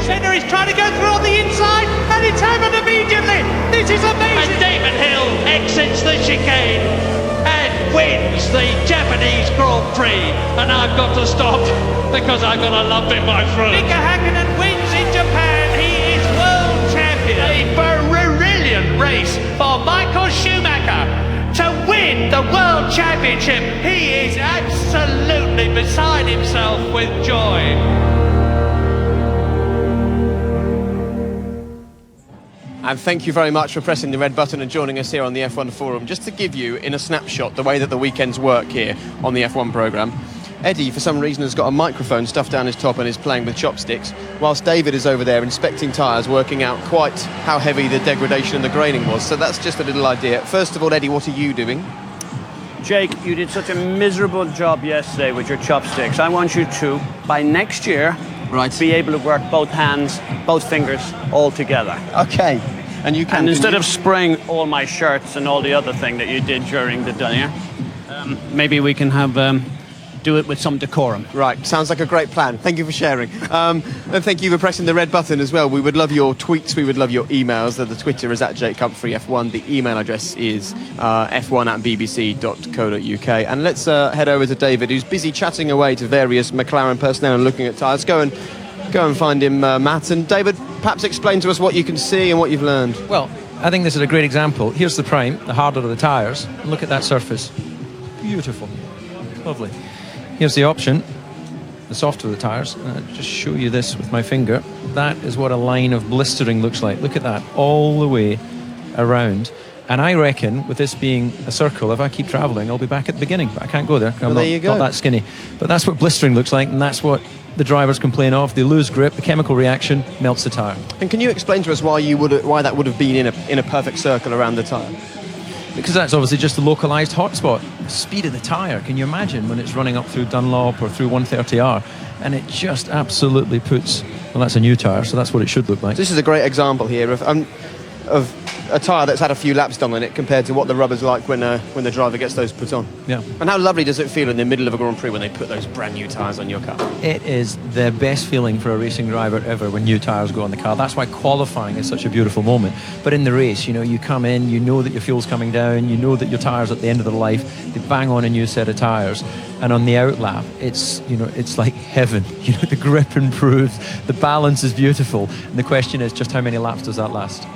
Senna is trying to go through on the inside, and it's happened immediately. This is amazing. And Damon Hill exits the chicane and wins the Japanese Grand Prix. And I've got to stop because I've got a lump in my throat. Mika Hakkinen wins in Japan. He is world champion. A brilliant race for Michael Schumacher to win the World Championship. He is absolutely beside himself with joy. And thank you very much for pressing the red button and joining us here on the F1 Forum. Just to give you, in a snapshot, the way that the weekends work here on the F1 programme. Eddie, for some reason, has got a microphone stuffed down his top and is playing with chopsticks, whilst David is over there inspecting tyres, working out quite how heavy the degradation and the graining was. So that's just a little idea. First of all, Eddie, what are you doing? Jake, you did such a miserable job yesterday with your chopsticks. I want you to, by next year, be able to work both hands, both fingers, all together. Okay. And you can. And instead of spraying all my shirts and all the other thing that you did during the dinner, maybe we can have do it with some decorum. Right, sounds like a great plan. Thank you for sharing. And thank you for pressing the red button as well. We would love your tweets, we would love your emails. The Twitter is @JakeHumphreyF1. The email address is f1@bbc.co.uk. And let's head over to David, who's busy chatting away to various McLaren personnel and looking at tyres. Go and find him, Matt. And David, perhaps explain to us what you can see and what you've learned. Well, I think this is a great example. Here's the prime, the harder of the tyres. Look at that surface. Beautiful. Lovely. Here's the option, the softer the tyres. I'll just show you this with my finger. That is what a line of blistering looks like. Look at that, all the way around. And I reckon, with this being a circle, if I keep travelling, I'll be back at the beginning. But I can't go there. I'm not that skinny. But that's what blistering looks like, and that's what the drivers complain of. They lose grip, the chemical reaction melts the tyre. And can you explain to us why that would have been in a perfect circle around the tyre? Because that's obviously just a localised hotspot. Speed of the tyre, can you imagine when it's running up through Dunlop or through 130R, and it just absolutely puts, well, that's a new tyre, so that's what it should look like. This is a great example here of a tyre that's had a few laps done on it compared to what the rubber's like when the driver gets those put on. Yeah. And how lovely does it feel in the middle of a Grand Prix when they put those brand new tyres on your car? It is the best feeling for a racing driver ever when new tyres go on the car. That's why qualifying is such a beautiful moment. But in the race, you come in, you know that your fuel's coming down, you know that your tyres at the end of their life, they bang on a new set of tyres. And on the outlap, it's like heaven. The grip improves, the balance is beautiful. And the question is just how many laps does that last?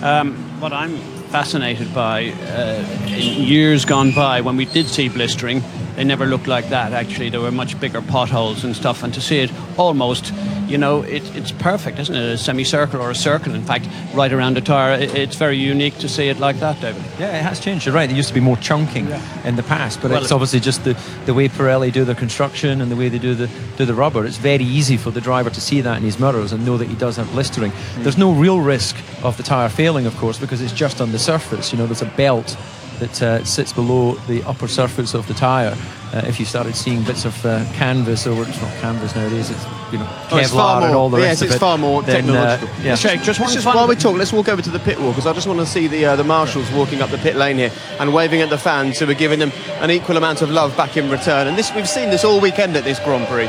What I'm fascinated by, in years gone by, when we did see blistering, they never looked like that. Actually, there were much bigger potholes and stuff, and to see it almost, it's perfect, isn't it? A semicircle or a circle, in fact, right around the tyre. It's very unique to see it like that, David. Yeah, it has changed. You're right. There used to be more chunking in the past, but it's obviously just the way Pirelli do their construction and the way they do the rubber. It's very easy for the driver to see that in his mirrors and know that he does have blistering. There's no real risk of the tyre failing, of course, because it's just on the surface. There's a belt that sits below the upper surface of the tyre. If you started seeing bits of canvas, or it's not canvas nowadays, it's Kevlar and all the rest of it. Yes, it's far more technological. While we talk, let's walk over to the pit wall, because I just want to see the marshals walking up the pit lane here and waving at the fans who are giving them an equal amount of love back in return. And we've seen this all weekend at this Grand Prix.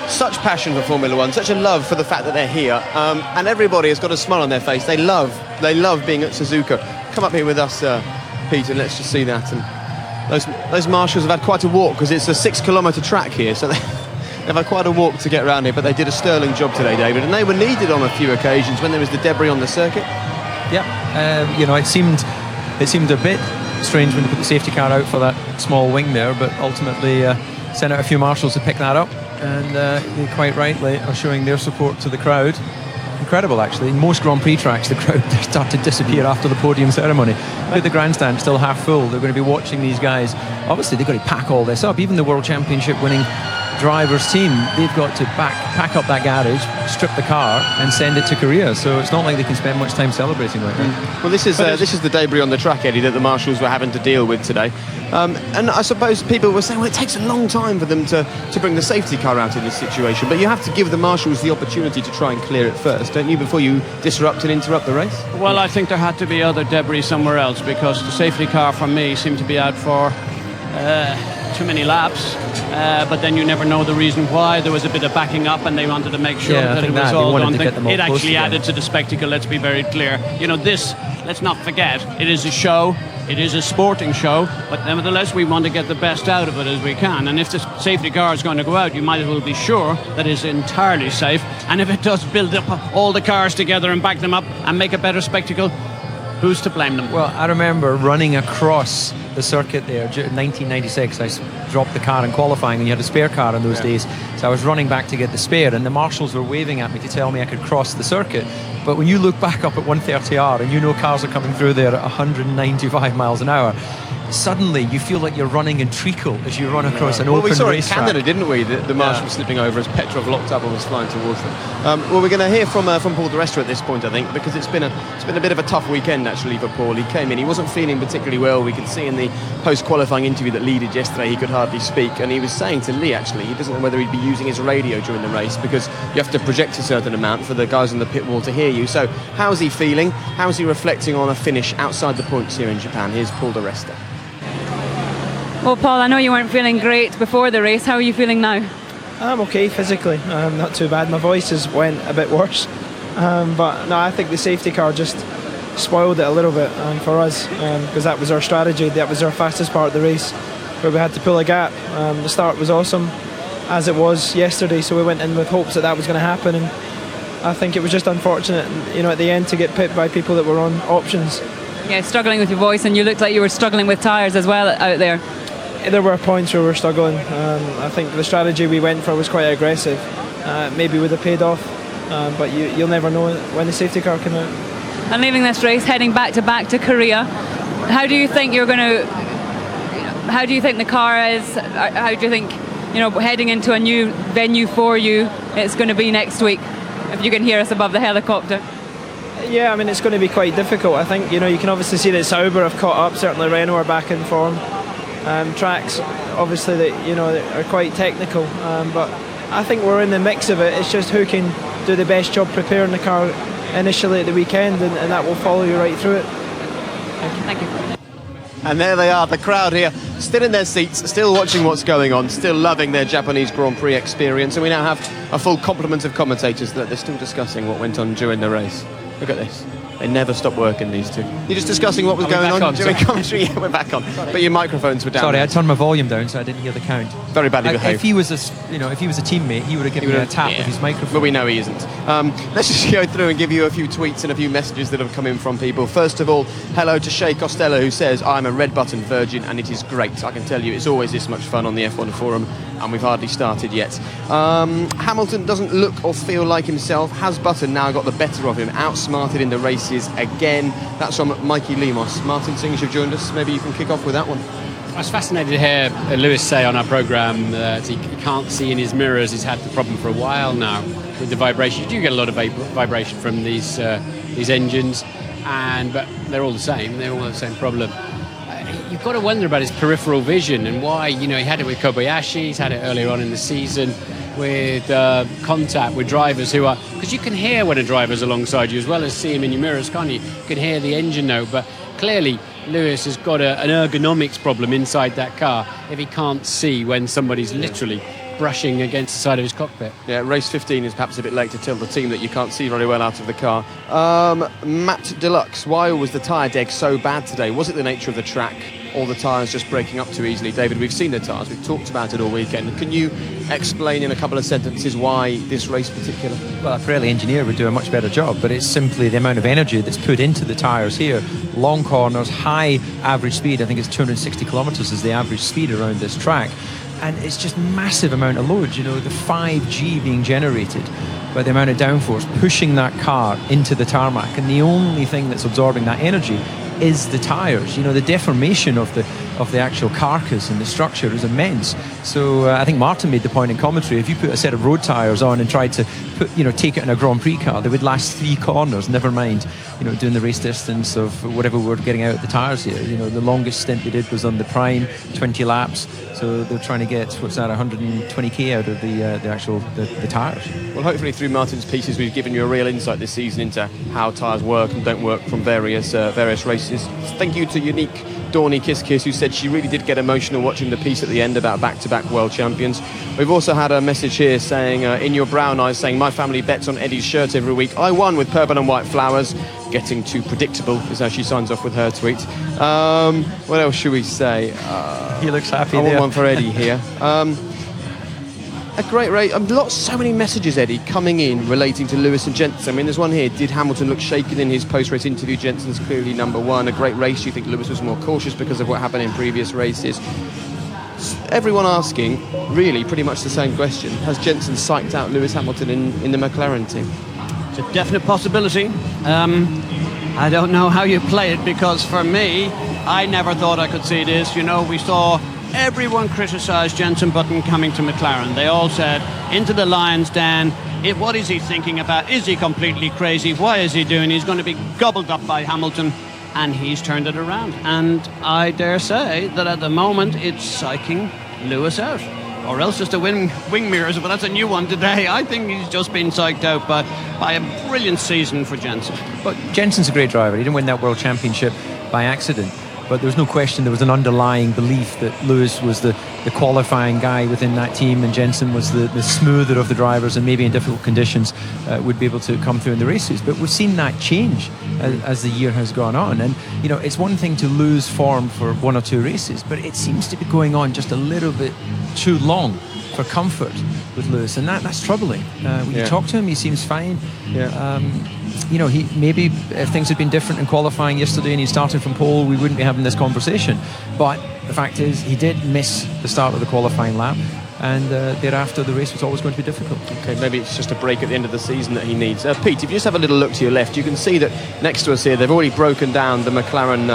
Such passion for Formula One, such a love for the fact that they're here, and everybody has got a smile on their face. They love being at Suzuka. Come up here with us, Pete, and let's just see that. And those marshals have had quite a walk, because it's a 6-kilometre track here, so they've had quite a walk to get around here, but they did a sterling job today, David, and they were needed on a few occasions when there was the debris on the circuit. Yeah, it seemed a bit strange when they put the safety car out for that small wing there, but ultimately sent out a few marshals to pick that up, and they quite rightly are showing their support to the crowd. Incredible, actually. In most Grand Prix tracks, the crowd start to disappear after the podium ceremony. With the grandstand still half full, they're going to be watching these guys. Obviously, they've got to pack all this up. Even the World Championship winning driver's team, they've got to pack up that garage, strip the car, and send it to Korea. So it's not like they can spend much time celebrating right now. Well, this is the debris on the track, Eddie, that the marshals were having to deal with today. And I suppose people were saying, well, it takes a long time for them to bring the safety car out in this situation, but you have to give the marshals the opportunity to try and clear it first, don't you, before you disrupt and interrupt the race? Well, I think there had to be other debris somewhere else, because the safety car, for me, seemed to be out for too many laps, but then you never know the reason why. There was a bit of backing up and they wanted to make sure that it was all done. It actually added to the spectacle, let's be very clear. This, let's not forget, it is a show. It is a sporting show, but nevertheless we want to get the best out of it as we can. And if the safety car is going to go out, you might as well be sure that it's entirely safe. And if it does build up all the cars together and back them up and make a better spectacle, who's to blame them? Well, I remember running across the circuit there in 1996. I dropped the car in qualifying, and you had a spare car in those days. So I was running back to get the spare, and the marshals were waving at me to tell me I could cross the circuit. But when you look back up at 130R and cars are coming through there at 195 miles an hour, suddenly you feel like you're running in treacle as you run across an open racetrack. Well, we saw in Canada, didn't we? The marshal slipping over as Petrov locked up and was flying towards them. Well, we're going to hear from Paul di Resta at this point, I think, because it's been a bit of a tough weekend actually for Paul. He came in, he wasn't feeling particularly well. We could see in the post-qualifying interview that Lee did yesterday, he could hardly speak, and he was saying to Lee actually he doesn't know whether he'd be using his radio during the race because you have to project a certain amount for the guys in the pit wall to hear you. So how's he feeling? How's he reflecting on a finish outside the points here in Japan? Here's Paul di Resta. Well, Paul, I know you weren't feeling great before the race. How are you feeling now? I'm okay physically, not too bad. My voice has went a bit worse, but no, I think the safety car just spoiled it a little bit for us, because that was our strategy. That was our fastest part of the race, where we had to pull a gap. The start was awesome, as it was yesterday, so we went in with hopes that was going to happen, and I think it was just unfortunate, at the end to get pipped by people that were on options. Yeah, struggling with your voice, and you looked like you were struggling with tyres as well out there. There were points where we were struggling. I think the strategy we went for was quite aggressive. Maybe would have paid off, but you'll never know when the safety car came out. And leaving this race, heading back to Korea, how do you think the car is? How do you think, heading into a new venue for you, it's going to be next week? If you can hear us above the helicopter. Yeah, I mean, it's going to be quite difficult. I think, you can obviously see that Sauber have caught up. Certainly Renault are back in form. Tracks, obviously, that are quite technical, but I think we're in the mix of it. It's just who can do the best job preparing the car initially at the weekend, and that will follow you right through it. Thank you. And there they are, the crowd here, still in their seats, still watching what's going on, still loving their Japanese Grand Prix experience, and we now have a full complement of commentators that they're still discussing what went on during the race. Look at this. They never stop working, these two. You're just discussing what was going on during commentary. Yeah, we're back on. But your microphones were down. Sorry, I turned my volume down, so I didn't hear the count. Very badly behaved. If he was a teammate, he would have given me a tap with his microphone. But we know he isn't. Let's just go through and give you a few tweets and a few messages that have come in from people. First of all, hello to Shay Costello, who says, I'm a red button virgin and it is great. I can tell you it's always this much fun on the F1 forum, and we've hardly started yet. Hamilton doesn't look or feel like himself. Has Button now got the better of him? Outsmarted in the races again. That's from Mikey Lemos. Martin, seeing as you've joined us, maybe you can kick off with that one. I was fascinated to hear Lewis say on our programme that he can't see in his mirrors. He's had the problem for a while now with the vibration. You do get a lot of vibration from these engines, but they're all the same. They all have the same problem. You've got to wonder about his peripheral vision and why. He had it with Kobayashi. He's had it earlier on in the season with contact with drivers who are, because you can hear when a driver's alongside you as well as see him in your mirrors, can't you? You can hear the engine note, but clearly Lewis has got an ergonomics problem inside that car if he can't see when somebody's literally brushing against the side of his cockpit. Yeah, race 15 is perhaps a bit late to tell the team that you can't see very well out of the car. Matt Deluxe, why was the tyre deg so bad today? Was it the nature of the track? All the tyres just breaking up too easily? David, we've seen the tyres, we've talked about it all weekend. Can you explain in a couple of sentences why this race particular? Well, a Pirelli engineer would do a much better job, but it's simply the amount of energy that's put into the tyres here. Long corners, high average speed. I think it's 260 kilometres is the average speed around this track. And it's just massive amount of load, the 5G being generated by the amount of downforce pushing that car into the tarmac, and the only thing that's absorbing that energy is the tyres. The deformation of the actual carcass and the structure is immense. So I think Martin made the point in commentary, if you put a set of road tyres on and tried to take it in a Grand Prix car, they would last 3 corners, never mind doing the race distance of whatever we're getting out of the tyres here. The longest stint they did was on the Prime, 20 laps, so they're trying to get 120k out of the tyres. Well, hopefully through Martin's pieces we've given you a real insight this season into how tyres work and don't work from various races. Thank you to Unique Dawny Kiss, who said she really did get emotional watching the piece at the end about back-to-back world champions. We've also had a message here saying, in your brown eyes, saying, my family bets on Eddie's shirt every week. I won with purple and white flowers. Getting too predictable is how she signs off with her tweet. What else should we say? He looks happy I there. want one for Eddie here. A great race. So many messages, Eddie, coming in relating to Lewis and Jenson. I mean, there's one here. Did Hamilton look shaken in his post-race interview? Jenson's clearly number one. A great race. Do you think Lewis was more cautious because of what happened in previous races? Everyone asking, really, pretty much the same question. Has Jenson psyched out Lewis Hamilton in the McLaren team? It's a definite possibility. I don't know how you play it, because for me, I never thought I could see this. You know, we saw everyone criticised Jenson Button coming to McLaren. They all said, into the lion's den, what is he thinking about? Is he completely crazy? Why is he doing? He's going to be gobbled up by Hamilton. And he's turned it around. And I dare say that at the moment it's psyching Lewis out. Or else just the wing mirrors, but that's a new one today. I think he's just been psyched out by a brilliant season for Jenson. But Jenson's a great driver. He didn't win that world championship by accident. But there was no question there was an underlying belief that Lewis was the qualifying guy within that team, and Jenson was the smoother of the drivers, and maybe in difficult conditions would be able to come through in the races. But we've seen that change as the year has gone on. And, you know, it's one thing to lose form for one or two races, but it seems to be going on just a little bit too long for comfort with Lewis, and that's troubling. When you talk to him, he seems fine. You know, maybe if things had been different in qualifying yesterday and he started from pole, we wouldn't be having this conversation. But the fact is, he did miss the start of the qualifying lap, and thereafter the race was always going to be difficult. Okay, maybe it's just a break at the end of the season that he needs. Pete, if you just have a little look to your left, you can see that next to us here, they've already broken down the McLaren,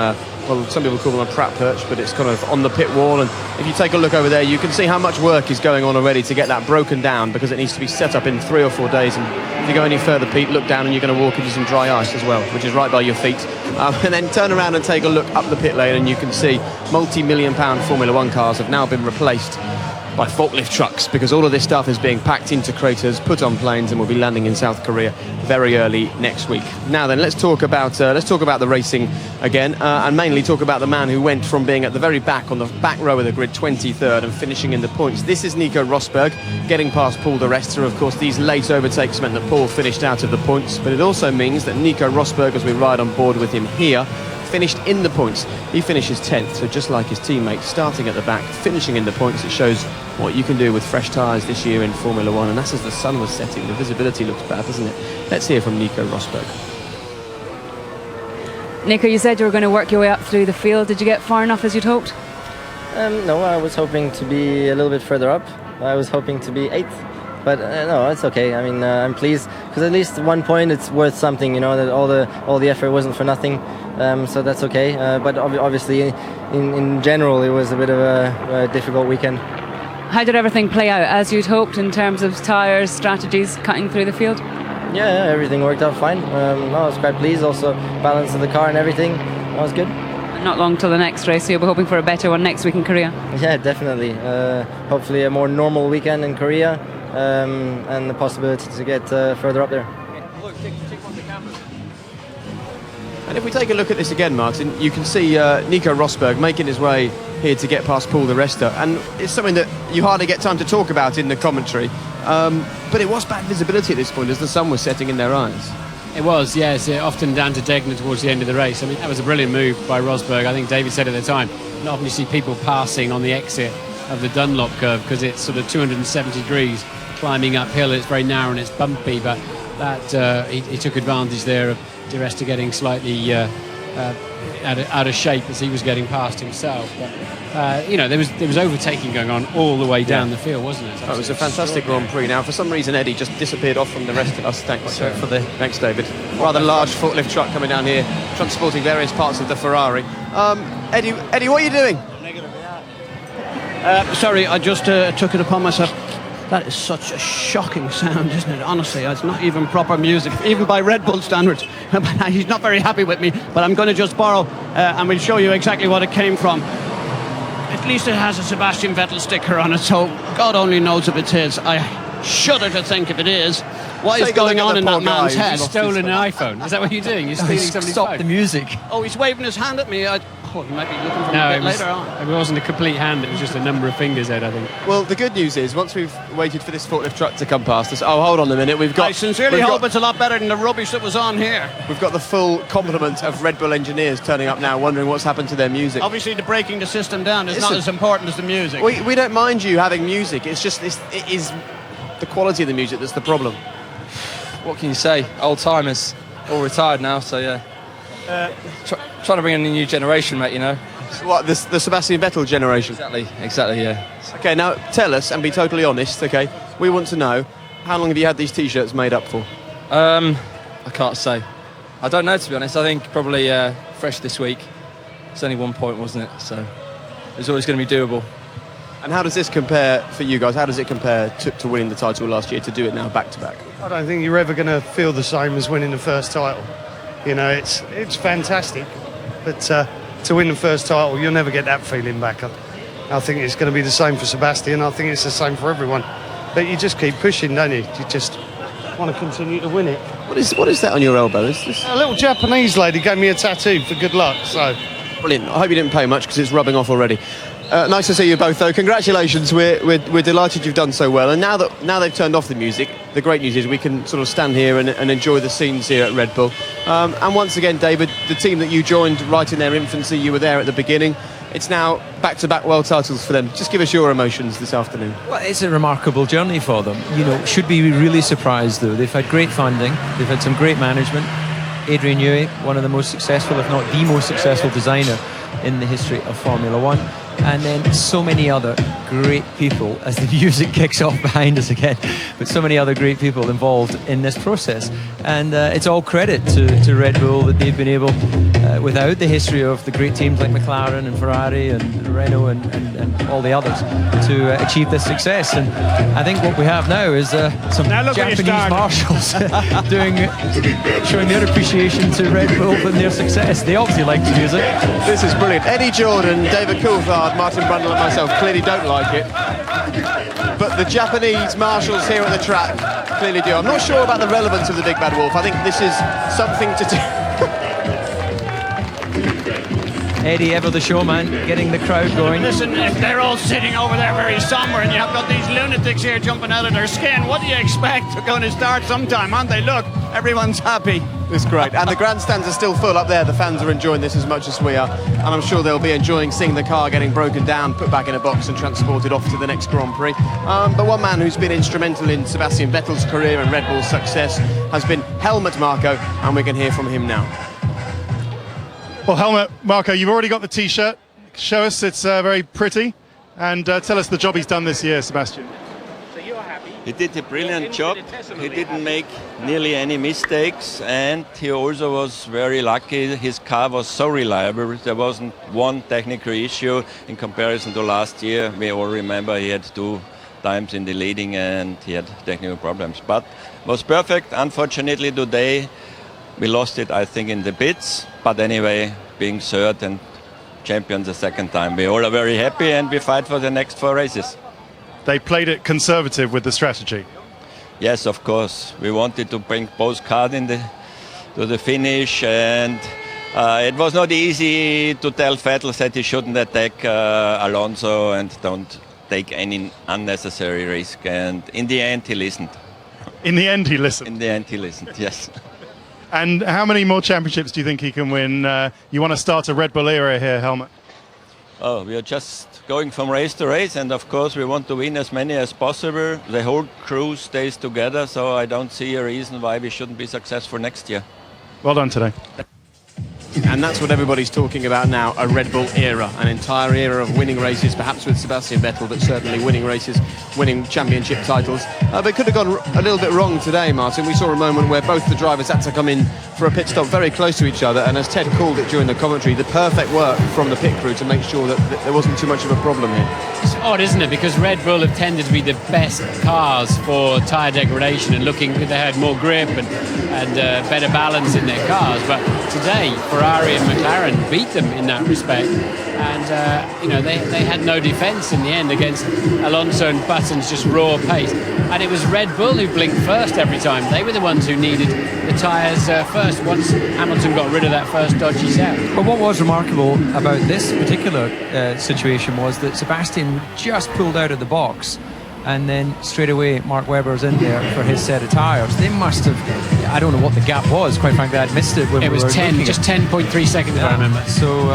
well, some people call them a Pratt perch, but it's kind of on the pit wall. And if you take a look over there, you can see how much work is going on already to get that broken down, because it needs to be set up in 3 or 4 days. And if you go any further, Pete, look down and you're going to walk into some dry ice as well, which is right by your feet. And then turn around and take a look up the pit lane, and you can see multi-million-pound Formula One cars have now been replaced by forklift trucks, because all of this stuff is being packed into craters, put on planes, and will be landing in South Korea very early next week. Now then, let's talk about the racing again, and mainly talk about the man who went from being at the very back on the back row of the grid, 23rd, and finishing in the points. This is Nico Rosberg getting past Paul di Resta. Of course, these late overtakes meant that Paul finished out of the points, but it also means that Nico Rosberg, as we ride on board with him here, finished in the points. He finishes 10th, so just like his teammates, starting at the back, finishing in the points. It shows what you can do with fresh tyres this year in Formula One, and that's as the sun was setting. The visibility looks bad, doesn't it? Let's hear from Nico Rosberg. Nico, you said you were going to work your way up through the field. Did you get far enough as you'd hoped? No, I was hoping to be a little bit further up. I was hoping to be 8th. But no, it's okay. I mean, I'm pleased, because at least 1 point, it's worth something. You know, that all the effort wasn't for nothing. So that's okay. But obviously, in general, it was a bit of a difficult weekend. How did everything play out as you'd hoped in terms of tyres, strategies, cutting through the field? Yeah, everything worked out fine. I was quite pleased. Also, balance of the car and everything, that was good. Not long till the next race, so you'll be hoping for a better one next week in Korea. Yeah, definitely. Hopefully, a more normal weekend in Korea. And the possibility to get further up there. And if we take a look at this again, Martin, you can see Nico Rosberg making his way here to get past Paul di Resta, and it's something that you hardly get time to talk about in the commentary, but it was bad visibility at this point as the sun was setting in their eyes. It was, yes, often down to Degner towards the end of the race. I mean, that was a brilliant move by Rosberg. I think David said at the time, not often you see people passing on the exit of the Dunlop curve, because it's sort of 270 degrees climbing uphill. It's very narrow and it's bumpy, but that he took advantage there of di Resta getting slightly out of shape as he was getting past himself. But you know, there was overtaking going on all the way down the field, wasn't it? It was a fantastic Grand Prix. Now, for some reason, Eddie just disappeared off from the rest of us. Thanks thanks, David. Rather large forklift truck coming down here, transporting various parts of the Ferrari. Eddie, what are you doing? Sorry, I just took it upon myself. That is such a shocking sound, isn't it? Honestly, it's not even proper music, even by Red Bull standards. He's not very happy with me, but I'm going to just borrow and we'll show you exactly what it came from. At least it has a Sebastian Vettel sticker on it, so God only knows if it's his. shudder to think if it is. What is Take a going look at on the in poor that guy man's who's head? lost Stolen an iPhone. Is that what you're doing? You're stealing somebody's Stop phone? the music. Oh, he's waving his hand at me. He might be looking for me No, a it bit later on. wasn't a complete hand. It was just a number of fingers, Ed, I think. Well, the good news is, once we've waited for this forklift truck to come past us... Oh, hold on a minute. I sincerely hope it's a lot better than the rubbish that was on here. We've got the full complement of Red Bull engineers turning up now, wondering what's happened to their music. Obviously, the breaking the system down is not Listen, as important as the music. We don't mind you having music. It's just it is the quality of the music that's the problem. What can you say? Old timers, all retired now, so yeah. Trying to bring in a new generation, mate, you know. What, the Sebastian Vettel generation? Exactly, yeah. Okay, now tell us, and be totally honest, okay? We want to know, how long have you had these T-shirts made up for? I can't say. I don't know, to be honest. I think probably fresh this week. It's only 1 point, wasn't it? So it's always going to be doable. And how does this compare for you guys? How does it compare to winning the title last year, to do it now back-to-back? I don't think you're ever going to feel the same as winning the first title. You know, it's fantastic, but to win the first title, you'll never get that feeling back. I think it's going to be the same for Sebastian. I think it's the same for everyone. But you just keep pushing, don't you? You just want to continue to win it. What is that on your elbow? Is this... A little Japanese lady gave me a tattoo for good luck, so... Brilliant. I hope you didn't pay much, because it's rubbing off already. Nice to see you both, though. Congratulations. We're delighted you've done so well. And now they've turned off the music, the great news is we can sort of stand here and enjoy the scenes here at Red Bull. And once again, David, the team that you joined right in their infancy, you were there at the beginning. It's now back-to-back world titles for them. Just give us your emotions this afternoon. Well, it's a remarkable journey for them. You know, should be really surprised, though. They've had great funding. They've had some great management. Adrian Newey, one of the most successful, if not the most successful designer in the history of Formula One. And then so many other great people, as the music kicks off behind us again, but so many other great people involved in this process. And it's all credit to Red Bull that they've been able, without the history of the great teams like McLaren and Ferrari and Renault and all the others, to achieve this success. And I think what we have now is some Japanese marshals showing their appreciation to Red Bull and their success. They obviously like the music. This is brilliant. Eddie Jordan, David Coulthard, Martin Brundle and myself clearly don't like it, but the Japanese marshals here at the track clearly do. I'm not sure about the relevance of the Big Bad Wolf. I think this is something to do. Eddie, ever the showman, getting the crowd going. Listen, if they're all sitting over there very somber and you've got these lunatics here jumping out of their skin, what do you expect? They're going to start sometime, aren't they? Look, everyone's happy. It's great. And the grandstands are still full up there. The fans are enjoying this as much as we are. And I'm sure they'll be enjoying seeing the car getting broken down, put back in a box and transported off to the next Grand Prix. But one man who's been instrumental in Sebastian Vettel's career and Red Bull's success has been Helmut Marko, and we can hear from him now. Well, Helmut Marko, you've already got the T-shirt. Show us, it's very pretty. And tell us the job he's done this year, Sebastian. He did a brilliant job. He didn't make nearly any mistakes, and he also was very lucky. His car was so reliable. There wasn't one technical issue in comparison to last year. We all remember he had 2 times in the leading and he had technical problems. But was perfect. Unfortunately today we lost it, I think, in the pits. But anyway, being third and champion the second time, we all are very happy and we fight for the next 4 races. They played it conservative with the strategy. Yes, of course. We wanted to bring both cars to the finish, and it was not easy to tell Vettel that he shouldn't attack Alonso and don't take any unnecessary risk. And in the end, he listened. In the end, he listened? In the end, he listened, yes. And how many more championships do you think he can win? You want to start a Red Bull era here, Helmut? Oh, we are just going from race to race, and of course we want to win as many as possible. The whole crew stays together, so I don't see a reason why we shouldn't be successful next year. Well done today. And that's what everybody's talking about now, a Red Bull era, an entire era of winning races, perhaps with Sebastian Vettel, but certainly winning races, winning championship titles. But it could have gone a little bit wrong today, Martin. We saw a moment where both the drivers had to come in for a pit stop very close to each other, and as Ted called it during the commentary, the perfect work from the pit crew to make sure that there wasn't too much of a problem here. It's odd, isn't it? Because Red Bull have tended to be the best cars for tyre degradation and they had more grip and better balance in their cars. But today, Ferrari and McLaren beat them in that respect. And, they had no defence in the end against Alonso and Button's just raw pace. And it was Red Bull who blinked first every time. They were the ones who needed the tyres first once Hamilton got rid of that first dodgy sound. But what was remarkable about this particular situation was that Sebastian just pulled out of the box, and then straight away Mark Webber's in there for his set of tyres. They must have, I don't know what the gap was, quite frankly I'd missed it when it we was were 10.3 seconds, I remember. So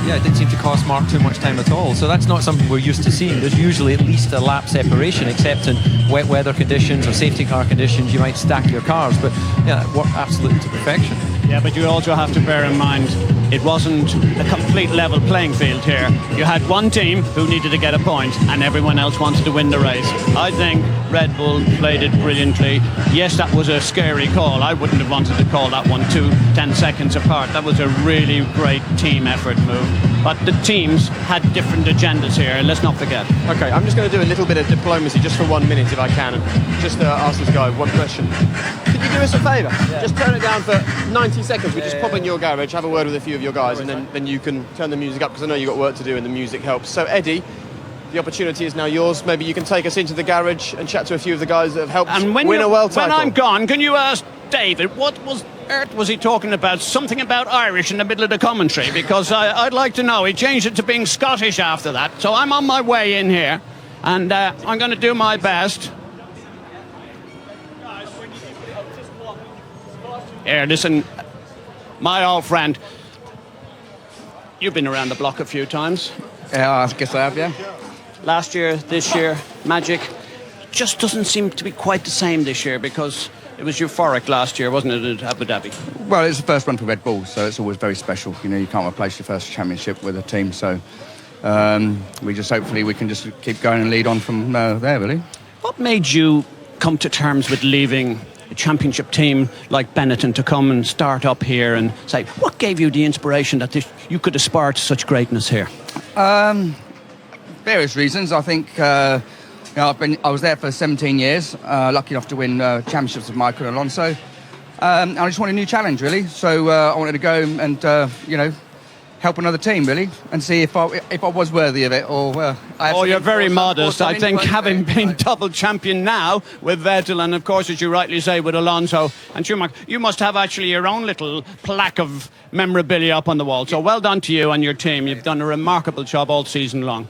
it didn't seem to cost Mark too much time at all. So that's not something we're used to seeing. There's usually at least a lap separation, except in wet weather conditions or safety car conditions. You might stack your cars, but it worked absolutely to perfection. Yeah, but you also have to bear in mind it wasn't a complete level playing field here. You had one team who needed to get a point and everyone else wanted to win the race. I think Red Bull played it brilliantly. Yes, that was a scary call. I wouldn't have wanted to call that one 10 seconds apart. That was a really great team effort move. But the teams had different agendas here, let's not forget. Okay, I'm just going to do a little bit of diplomacy just for 1 minute if I can, and just ask this guy one question. Could you do us a favour? Yeah. Just turn it down for 90 seconds. We just pop in your garage, have a word with a few of your guys, and then you can turn the music up, because I know you've got work to do and the music helps. So Eddie, the opportunity is now yours. Maybe you can take us into the garage and chat to a few of the guys that have helped win a world title. When I'm gone, can you ask David, what was earth was he talking about? Something about Irish in the middle of the commentary, because I'd like to know. He changed it to being Scottish after that. So I'm on my way in here, and I'm going to do my best. Here, listen, my old friend, you've been around the block a few times. Yeah, I guess I have, yeah. Last year, this year, Magic just doesn't seem to be quite the same this year, because it was euphoric last year, wasn't it, at Abu Dhabi? Well, it's the first run for Red Bull, so it's always very special. You know, you can't replace your first championship with a team, so we just hopefully we can just keep going and lead on from there, really. What made you come to terms with leaving a championship team like Benetton to come and start up here, and say, what gave you the inspiration that you could aspire to such greatness here? Various reasons. I think I was there for 17 years, lucky enough to win championships with Michael and Alonso. I just wanted a new challenge, really. So I wanted to go and help another team, really, and see if I was worthy of it. Or you're very modest. I think having been double champion now with Vettel, and of course, as you rightly say, with Alonso and Schumacher, you must have actually your own little plaque of memorabilia up on the wall. So well done to you and your team. You've done a remarkable job all season long.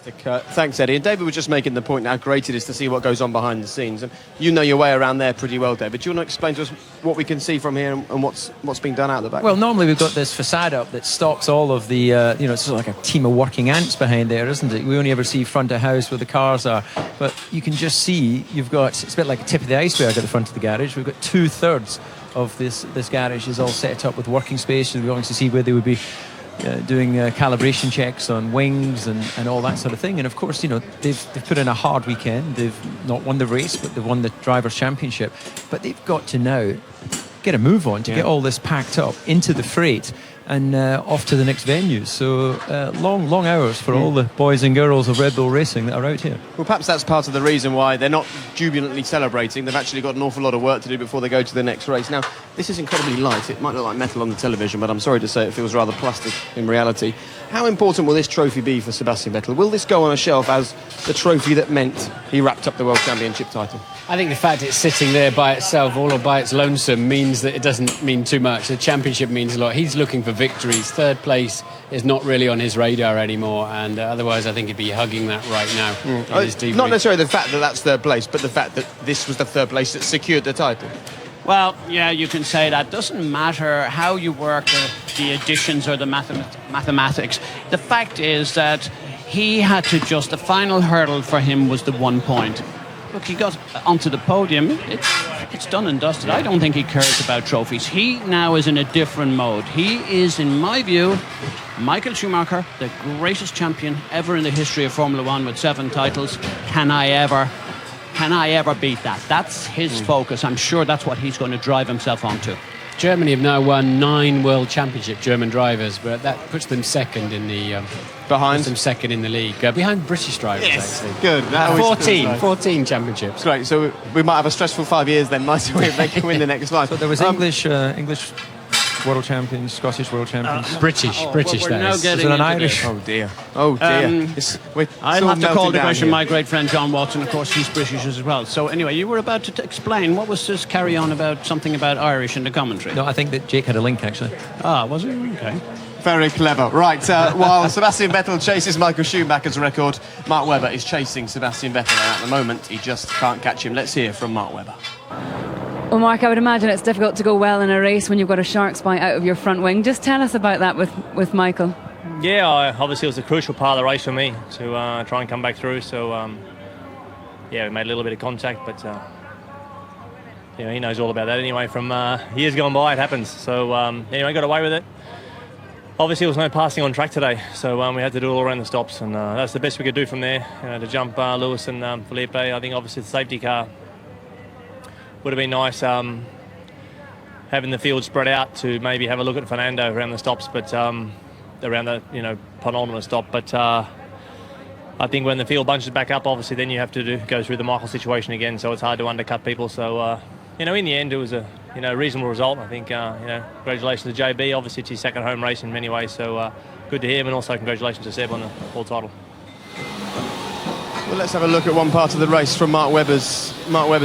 Thanks, Eddie. And David was just making the point how great it is to see what goes on behind the scenes. And you know your way around there pretty well, David. Do you want to explain to us what we can see from here and what's being done out the back? Well, normally we've got this facade up that stops all of the, it's sort of like a team of working ants behind there, isn't it? We only ever see front of house where the cars are. But you can just see it's a bit like a tip of the iceberg at the front of the garage. We've got 2/3 of this garage is all set up with working spaces. We're going to see where they would be doing calibration checks on wings and all that sort of thing. And of course, they've put in a hard weekend. They've not won the race, but they've won the Drivers' Championship. But they've got to now get a move on to get all this packed up into the freight and off to the next venue. So long hours for all the boys and girls of Red Bull Racing that are out here. Well, perhaps that's part of the reason why they're not jubilantly celebrating. They've actually got an awful lot of work to do before they go to the next race. Now, this is incredibly light. It might look like metal on the television, but I'm sorry to say it feels rather plastic in reality. How important will this trophy be for Sebastian Vettel? Will this go on a shelf as the trophy that meant he wrapped up the World Championship title? I think the fact it's sitting there by itself, all by its lonesome, means that it doesn't mean too much. The championship means a lot. He's looking for victories. Third place is not really on his radar anymore, and otherwise I think he'd be hugging that right now. Not necessarily the fact that that's third place, but the fact that this was the third place that secured the title. Well, yeah, you can say that. Doesn't matter how you work the additions or the mathematics. The fact is that he had to the final hurdle for him was the 1 point. Look, he got onto the podium. It's done and dusted. I don't think he cares about trophies. He now is in a different mode. He is, in my view, Michael Schumacher, the greatest champion ever in the history of Formula One with 7 titles. Can I ever beat that? That's his focus. I'm sure that's what he's going to drive himself onto. Germany have now won 9 World Championship, German drivers, but that puts them second in the second in the league, behind British drivers. Yes, actually. Good. 14 championships. Great. So we might have a stressful 5 years then, might we, if they can win the next 5. So there was English world champions, Scottish world champions. British, we're now Is getting it an into Irish? this. Oh dear. Oh dear. I'll have to call the question my great friend John Watson. Of course, he's British as well. So anyway, you were about to explain. What was this carry on about? Something about Irish in the commentary? No, I think that Jake had a link actually. Ah, was it? Okay. Very clever. Right, while Sebastian Vettel chases Michael Schumacher's record, Mark Webber is chasing Sebastian Vettel, and at the moment he just can't catch him. Let's hear from Mark Webber. Well, Mark, I would imagine it's difficult to go well in a race when you've got a shark's bite out of your front wing. Just tell us about that with Michael. Yeah, obviously it was a crucial part of the race for me to try and come back through. So, yeah, we made a little bit of contact, but you know, he knows all about that anyway. From years gone by, it happens. So, anyway, got away with it. Obviously, there was no passing on track today, so we had to do it all around the stops, and that's the best we could do from there. You know, to jump Lewis and Felipe. I think obviously the safety car would have been nice, having the field spread out to maybe have a look at Fernando around the stops, but around the penultimate stop. But I think when the field bunches back up, obviously then you have to go through the Michael situation again, so it's hard to undercut people. So in the end, it was a reasonable result. I think congratulations to JB. Obviously it's his second home race in many ways, so good to hear him, and also congratulations to Seb on the world title. Well, let's have a look at one part of the race from Mark Webber's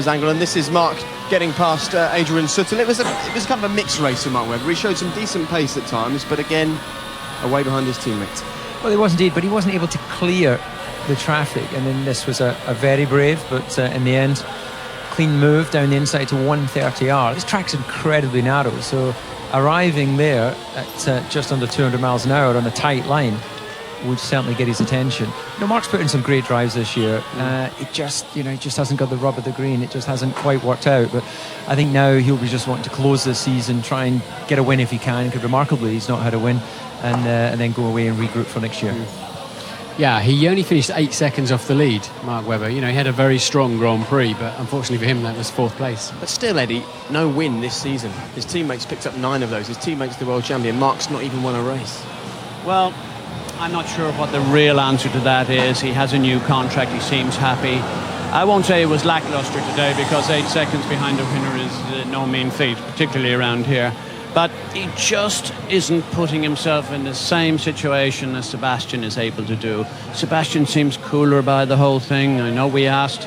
angle, and this is Mark getting past Adrian Sutil. It was kind of a mixed race for Mark Webber. He showed some decent pace at times, but again, away behind his teammates. Well, he was indeed, but he wasn't able to clear the traffic, and then this was a very brave, but in the end, clean move down the inside to 130R. This track's incredibly narrow, so arriving there at just under 200 miles an hour on a tight line would certainly get his attention. Mark's put in some great drives this year. It just hasn't got the rub of the green. It just hasn't quite worked out. But I think now he'll be just wanting to close this season, try and get a win if he can, because remarkably he's not had a win, and then go away and regroup for next year. Yeah, he only finished 8 seconds off the lead, Mark Webber. He had a very strong Grand Prix, but unfortunately for him, that was 4th place. But still, Eddie, no win this season. His teammates picked up 9 of those. His teammates the world champion. Mark's not even won a race. Well, I'm not sure what the real answer to that is. He has a new contract. He seems happy. I won't say it was lackluster today, because 8 seconds behind the winner is no mean feat, particularly around here. But he just isn't putting himself in the same situation as Sebastian is able to do. Sebastian seems cooler by the whole thing. I know we asked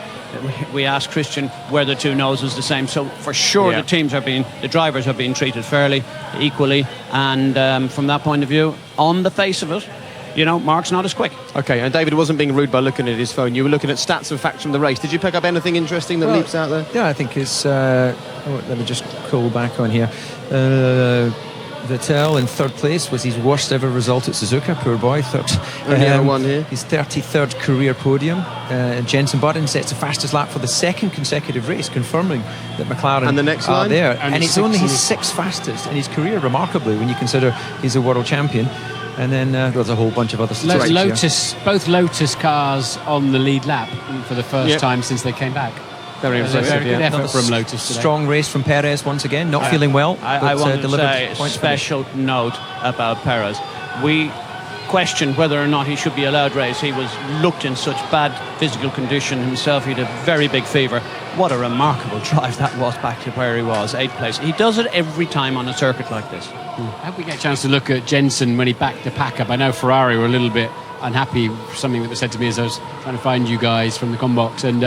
Christian were the two noses the same. So for sure, the drivers are being treated fairly, equally. And from that point of view, on the face of it, Mark's not as quick. Okay, and David wasn't being rude by looking at his phone. You were looking at stats and facts from the race. Did you pick up anything interesting that leaps out there? Yeah, I think it's... let me just call back on here. Vettel in 3rd place was his worst ever result at Suzuka. Poor boy. One here. His 33rd career podium. Jenson Button sets the fastest lap for the 2nd consecutive race, confirming that McLaren and the next are line? there. And it's only his 6th fastest in his career, remarkably, when you consider he's a world champion. And then there's a whole bunch of other situations. Both Lotus cars on the lead lap for the first time since they came back. Very impressive. Very good effort from Lotus today. Strong race from Perez once again, not feeling well. I want to say a special note about Perez. We questioned whether or not he should be allowed race. He was looked in such bad physical condition himself. He had a very big fever. What a remarkable drive that was back to where he was, 8th place. He does it every time on a circuit like this. I hope we get a chance to look at Jenson when he backed the pack up. I know Ferrari were a little bit unhappy with something that was said to me as I was trying to find you guys from the combox, and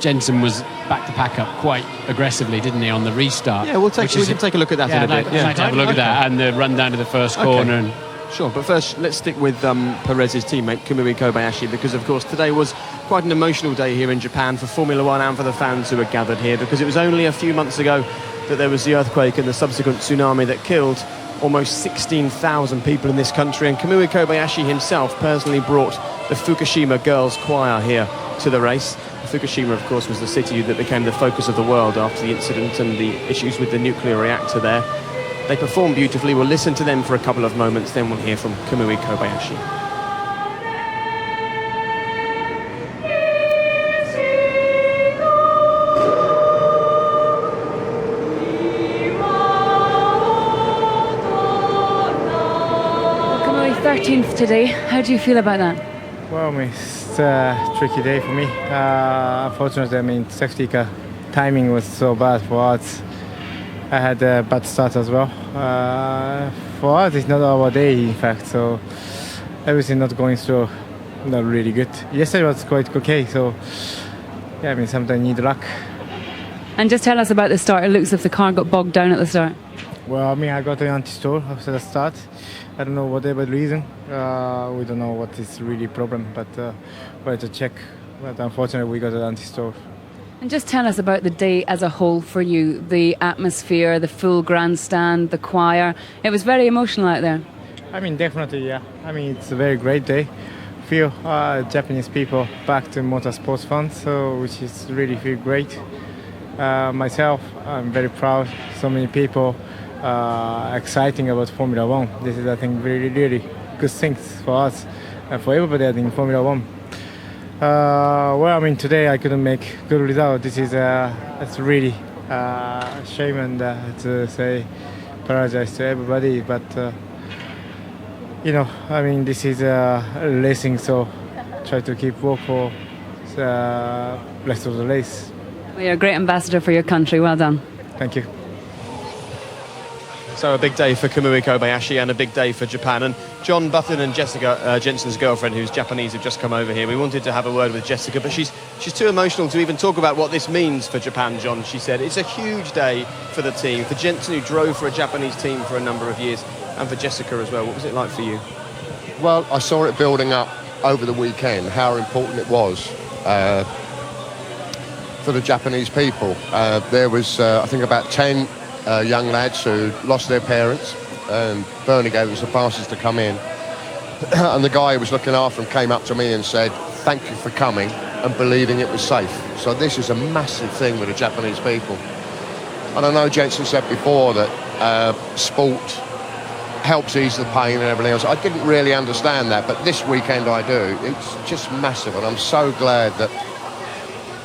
Jenson was back the pack up quite aggressively, didn't he, on the restart? Yeah, we can take a look at that in a bit. I'd like to have a look at that and the run down to the first corner. Sure, but first let's stick with Perez's teammate Kamui Kobayashi, because of course today was quite an emotional day here in Japan for Formula One and for the fans who were gathered here, because it was only a few months ago that there was the earthquake and the subsequent tsunami that killed almost 16,000 people in this country, and Kamui Kobayashi himself personally brought the Fukushima Girls Choir here to the race. Fukushima, of course, was the city that became the focus of the world after the incident and the issues with the nuclear reactor there. They performed beautifully. We'll listen to them for a couple of moments, then we'll hear from Kamui Kobayashi. Kamui, 13th today. How do you feel about that? Well, it's a tricky day for me. Unfortunately, safety car timing was so bad for us. I had a bad start as well. For us, it's not our day, in fact. So everything not going through, not really good. Yesterday was quite okay. So yeah, I mean, sometimes you need luck. And just tell us about the start. It looks as if the car got bogged down at the start. Well, I mean, I got an anti-stall after the start. I don't know whatever the reason. We don't know what is really problem, but we had to check. But unfortunately, we got an anti-stall. And just tell us about the day as a whole for you. The atmosphere, the full grandstand, the choir. It was very emotional out there. I mean, definitely, yeah. I mean, it's a very great day. Feel Japanese people back to motorsports fun, so which is really feel great. Myself, I'm very proud. So many people exciting about Formula One. This is, I think, really, really good things for us and for everybody in Formula One. Well, I mean, today I couldn't make good result. This is it's really a shame, and to say apologize to everybody. But you know, I mean, this is racing, so try to keep work for the rest of the race. Well, you're a great ambassador for your country. Well done. Thank you. So a big day for Kamui Kobayashi and a big day for Japan. And John Button and Jessica, Jensen's girlfriend, who's Japanese, have just come over here. We wanted to have a word with Jessica, but she's too emotional to even talk about what this means for Japan, John. She said it's a huge day for the team, for Jensen, who drove for a Japanese team for a number of years, and for Jessica as well. What was it like for you? Well, I saw it building up over the weekend, how important it was for the Japanese people. There was, I think, about 10 young lads who lost their parents, and Bernie gave them some passes to come in. And the guy who was looking after them came up to me and said, "Thank you for coming and believing it was safe." So this is a massive thing with the Japanese people. And I know Jensen said before that sport helps ease the pain and everything else. I didn't really understand that, but this weekend I do. It's just massive, and I'm so glad that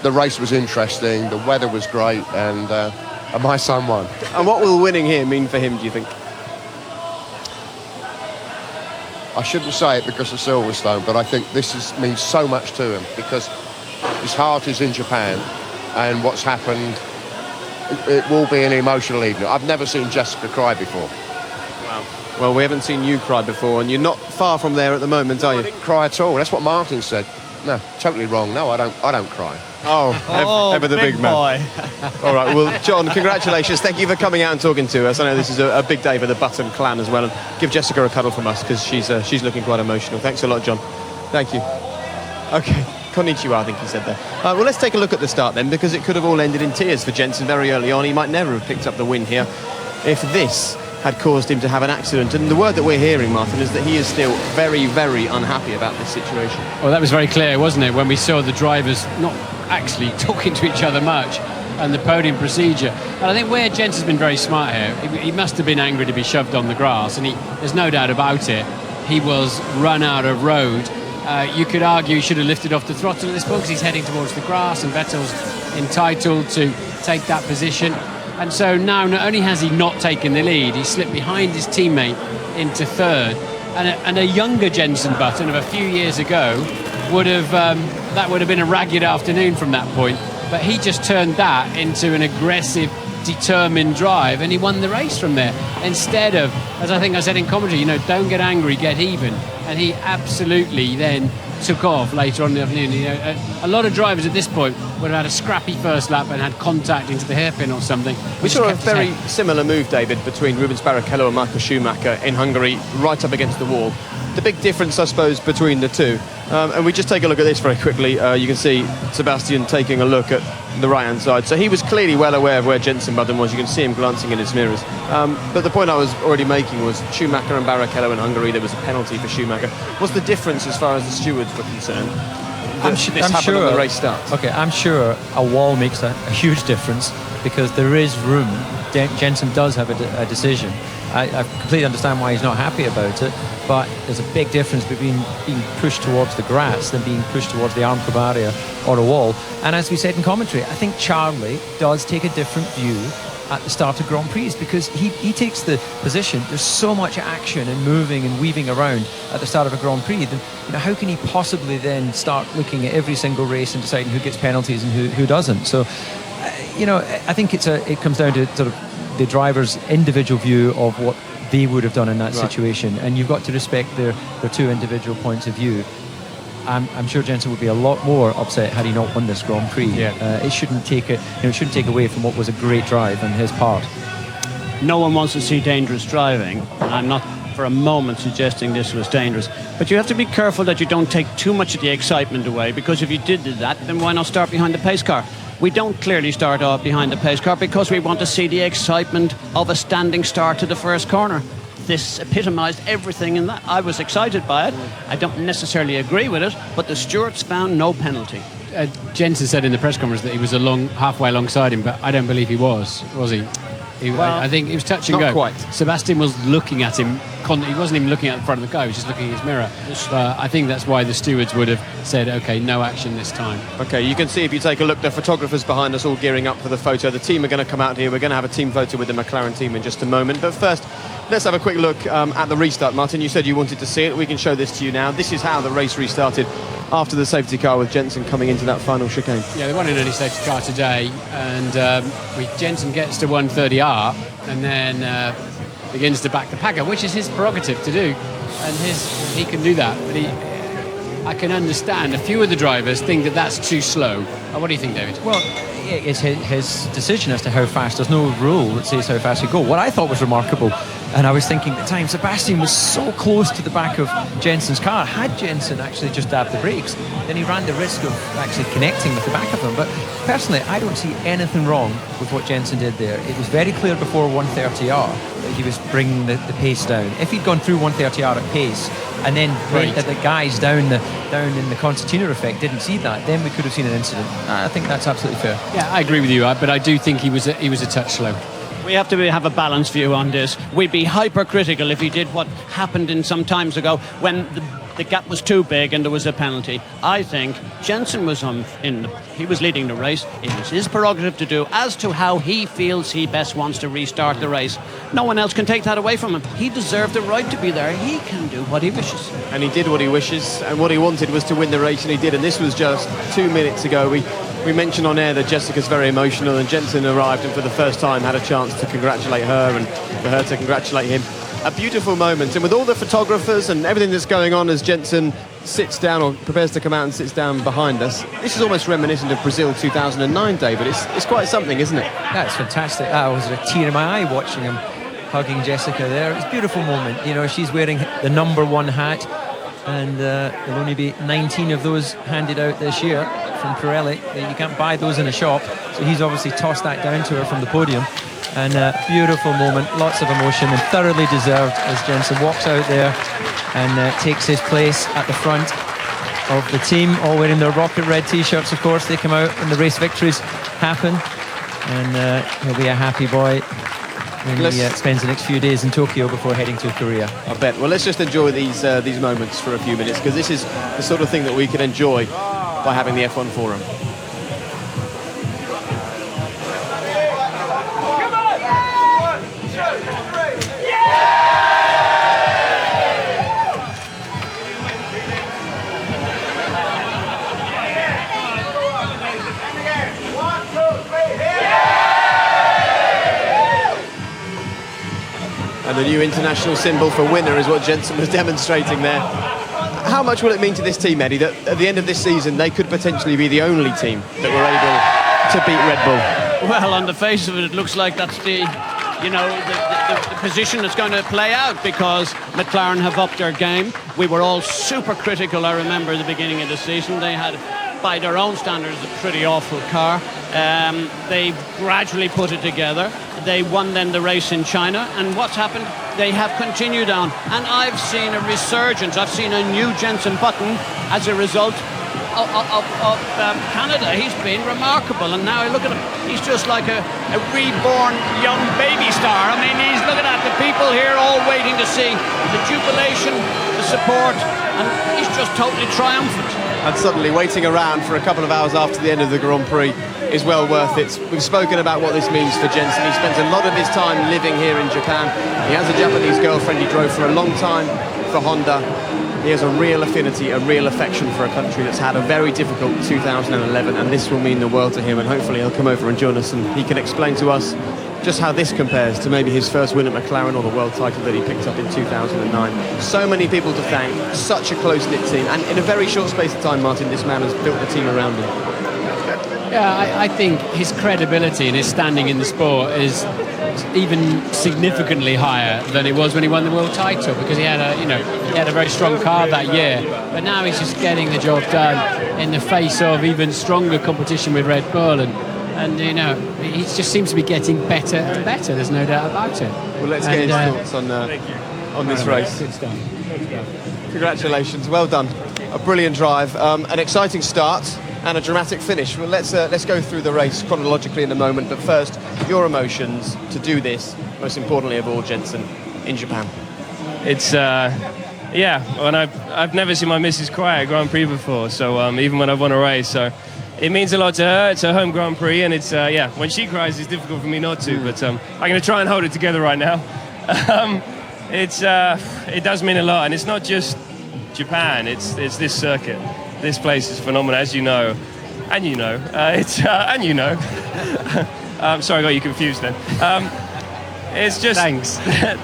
the race was interesting, the weather was great, and my son won. And what will winning here mean for him, do you think? I shouldn't say it because of Silverstone, but I think this means so much to him, because his heart is in Japan, and what's happened, it will be an emotional evening. I've never seen Jessica cry before. Wow. Well, we haven't seen you cry before, and you're not far from there at the moment, are you? I didn't cry at all. That's what Martin said. No, totally wrong. No, I don't cry. Oh, ever the big man. All right, well, John, congratulations. Thank you for coming out and talking to us. I know this is a big day for the Button clan as well. And give Jessica a cuddle from us, because she's looking quite emotional. Thanks a lot, John. Thank you. Okay, konnichiwa, I think he said there. Well, let's take a look at the start then, because it could have all ended in tears for Jensen very early on. He might never have picked up the win here if this had caused him to have an accident. And the word that we're hearing, Martin, is that he is still very, very unhappy about this situation. Well, that was very clear, wasn't it, when we saw the drivers not actually talking to each other much, and the podium procedure. And I think where Jensen's been very smart here, he must have been angry to be shoved on the grass, and there's no doubt about it, he was run out of road. You could argue he should have lifted off the throttle at this point, because he's heading towards the grass, and Vettel's entitled to take that position. And so now not only has he not taken the lead, he slipped behind his teammate into third. And a younger Jensen Button of a few years ago would have been a ragged afternoon from that point. But he just turned that into an aggressive, determined drive, and he won the race from there. Instead of, as I think I said in commentary, don't get angry, get even. And he absolutely then took off later on in the afternoon. A lot of drivers at this point would have had a scrappy first lap and had contact into the hairpin or something. We saw a very similar move, David, between Rubens Barrichello and Michael Schumacher in Hungary, right up against the wall. The big difference, I suppose, between the two, and we just take a look at this very quickly. You can see Sebastian taking a look at the right-hand side. So he was clearly well aware of where Jensen Button was. You can see him glancing in his mirrors. But the point I was already making was Schumacher and Barrichello in Hungary, there was a penalty for Schumacher. What's the difference as far as the stewards were concerned? I'm sure when the race starts. Okay, I'm sure a wall makes a huge difference, because there is room. Jensen does have a decision. I completely understand why he's not happy about it, but there's a big difference between being pushed towards the grass than being pushed towards the armco barrier or a wall. And as we said in commentary, I think Charlie does take a different view at the start of Grand Prix, because he takes the position. There's so much action and moving and weaving around at the start of a Grand Prix. Then, how can he possibly then start looking at every single race and deciding who gets penalties and who doesn't? So, I think it comes down to sort of the driver's individual view of what they would have done in that situation, and you've got to respect their two individual points of view. I'm sure Jensen would be a lot more upset had he not won this Grand Prix. It shouldn't take it shouldn't take away from what was a great drive on his part. No one wants to see dangerous driving, and I'm not for a moment suggesting this was dangerous, but you have to be careful that you don't take too much of the excitement away, because if you did that, then why not start behind the pace car? We don't clearly start off behind the pace car because we want to see the excitement of a standing start to the first corner. This epitomised everything in that. I was excited by it. I don't necessarily agree with it, but the stewards found no penalty. Jensen said in the press conference that he was halfway alongside him, but I don't believe he was he? I think it was touch and go. Not quite. Sebastian was looking at him. He wasn't even looking at the front of the car. He was just looking at his mirror. I think that's why the stewards would have said, OK, no action this time. OK, you can see if you take a look, the photographers behind us all gearing up for the photo. The team are going to come out here. We're going to have a team photo with the McLaren team in just a moment. But first, let's have a quick look at the restart. Martin, you said you wanted to see it. We can show this to you now. This is how the race restarted after the safety car, with Jensen coming into that final chicane. Yeah, they wanted any safety car today, and Jensen gets to 130R and then begins to back the packer, which is his prerogative to do, and he can do that. But I can understand a few of the drivers think that that's too slow. What do you think, David? Well, it's his decision as to how fast. There's no rule that says how fast you go. What I thought was remarkable, and I was thinking at the time, Sebastian was so close to the back of Jensen's car. Had Jensen actually just dabbed the brakes, then he ran the risk of actually connecting with the back of him. But personally, I don't see anything wrong with what Jensen did there. It was very clear before 130R that he was bringing the pace down. If he'd gone through 130R at pace and then that the guys down in the concertina effect didn't see that, then we could have seen an incident. I think that's absolutely fair. Yeah, I agree with you, but I do think he was a touch slow. We have to have a balanced view on this. We'd be hypercritical if he did what happened in some times ago when the gap was too big and there was a penalty. I think Jensen was he was leading the race. It was his prerogative to do as to how he feels he best wants to restart the race. No one else can take that away from him. He deserved the right to be there. He can do what he wishes. And he did what he wishes, and what he wanted was to win the race, and he did. And this was just 2 minutes ago. We mentioned on air that Jessica's very emotional, and Jensen arrived and for the first time had a chance to congratulate her and for her to congratulate him. A beautiful moment, and with all the photographers and everything that's going on as Jensen sits down or prepares to come out and sits down behind us, this is almost reminiscent of Brazil 2009, David. It's quite something, isn't it? That's fantastic. I was a tear in my eye watching him hugging Jessica there. It's a beautiful moment. You know, she's wearing the #1 hat, and there'll only be 19 of those handed out this year from Pirelli. You can't buy those in a shop, so he's obviously tossed that down to her from the podium. And a beautiful moment, lots of emotion, and thoroughly deserved as Jensen walks out there and takes his place at the front of the team, all wearing their rocket red t-shirts, of course. They come out when the race victories happen, and he'll be a happy boy when he spends the next few days in Tokyo before heading to Korea. I bet. Well, let's just enjoy these moments for a few minutes, because this is the sort of thing that we can enjoy by having the F1 Forum. And the new international symbol for winner is what Jensen was demonstrating there. How much will it mean to this team, Eddie, that at the end of this season they could potentially be the only team that were able to beat Red Bull? Well, on the face of it, it looks like that's the position that's going to play out, because McLaren have upped their game. We were all super critical, I remember, at the beginning of the season. They had, by their own standards, a pretty awful car. They gradually put it together. They won then the race in China, and what's happened? They have continued on, and I've seen a resurgence. I've seen a new Jensen Button as a result of Canada. He's been remarkable, and now look at him. He's just like a reborn young baby star. I mean, he's looking at the people here all waiting to see the jubilation, the support, and he's just totally triumphant. And suddenly waiting around for a couple of hours after the end of the Grand Prix is well worth it. We've spoken about what this means for Jensen. He spends a lot of his time living here in Japan. He has a Japanese girlfriend. He drove for a long time for Honda. He has a real affinity, a real affection for a country that's had a very difficult 2011, and this will mean the world to him, and hopefully he'll come over and join us and he can explain to us just how this compares to maybe his first win at McLaren or the world title that he picked up in 2009. So many people to thank, such a close-knit team, and in a very short space of time, Martin, this man has built the team around him. Yeah, I think his credibility and his standing in the sport is even significantly higher than it was when he won the world title, because he had a very strong car that year, but now he's just getting the job done in the face of even stronger competition with Red Bull, and he just seems to be getting better and better. There's no doubt about it. Well, let's get his thoughts on this race. Congratulations, well done. A brilliant drive, an exciting start and a dramatic finish. Well, let's go through the race chronologically in a moment, but first, your emotions to do this, most importantly of all, Jensen, in Japan. It's and I've never seen my missus cry at Grand Prix before, so even when I've won a race, so it means a lot to her. It's her home Grand Prix, and it's when she cries, it's difficult for me not to, but I'm going to try and hold it together right now. It does mean a lot, and it's not just Japan, it's this circuit. This place is phenomenal, as you know, and you know. Sorry, I got you confused then. It's just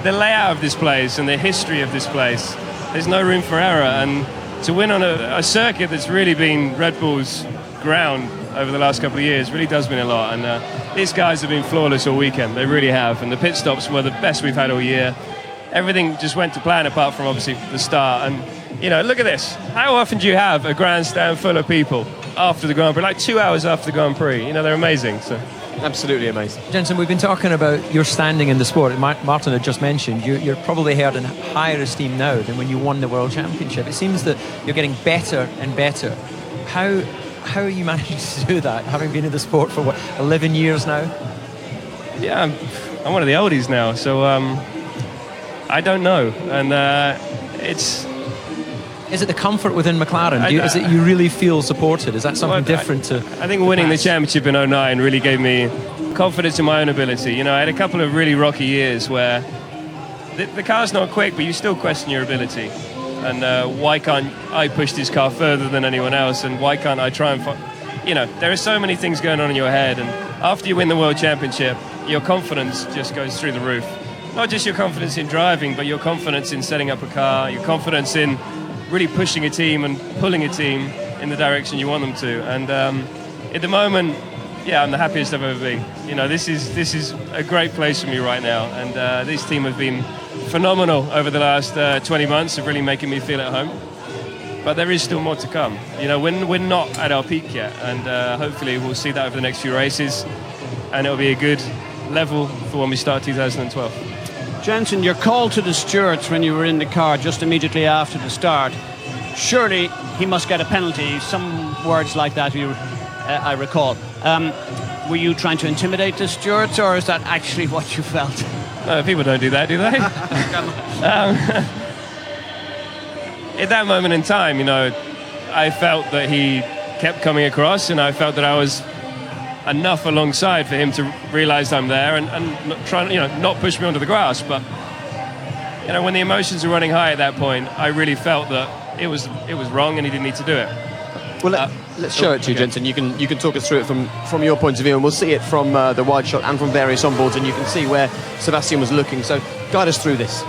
the layout of this place and the history of this place. There's no room for error, and to win on a circuit that's really been Red Bull's ground over the last couple of years really does mean a lot. And these guys have been flawless all weekend. They really have, and the pit stops were the best we've had all year. Everything just went to plan, apart from obviously the start. And look at this. How often do you have a grandstand full of people after the Grand Prix? Like 2 hours after the Grand Prix. They're amazing. So. Absolutely amazing. Jensen, we've been talking about your standing in the sport. Martin had just mentioned you're probably held in higher esteem now than when you won the World Championship. It seems that you're getting better and better. How are you managing to do that, having been in the sport for 11 years now? Yeah, I'm one of the oldies now, so I don't know. And Is it the comfort within McLaren? Is it you really feel supported? Is that something different to... I think winning the championship in 2009 really gave me confidence in my own ability. I had a couple of really rocky years where the car's not quick, but you still question your ability. And why can't I push this car further than anyone else? And why can't I try and... there are so many things going on in your head. And after you win the World Championship, your confidence just goes through the roof. Not just your confidence in driving, but your confidence in setting up a car, your confidence in really pushing a team and pulling a team in the direction you want them to. And at the moment, I'm the happiest I've ever been. This is a great place for me right now, and this team have been phenomenal over the last 20 months of really making me feel at home. But there is still more to come. We're not at our peak yet, and hopefully we'll see that over the next few races, and it'll be a good level for when we start 2012. Jensen, your call to the stewards when you were in the car just immediately after the start, surely he must get a penalty, some words like that I recall. Were you trying to intimidate the stewards, or is that actually what you felt? No, people don't do that, do they? At that moment in time, I felt that he kept coming across, and I felt that I was enough alongside for him to realise I'm there and try, not push me onto the grass. But when the emotions were running high at that point, I really felt that it was wrong and he didn't need to do it. Well, let's show it to you, Jensen. You can talk us through it from your point of view, and we'll see it from the wide shot and from various onboards, and you can see where Sebastian was looking. So guide us through this.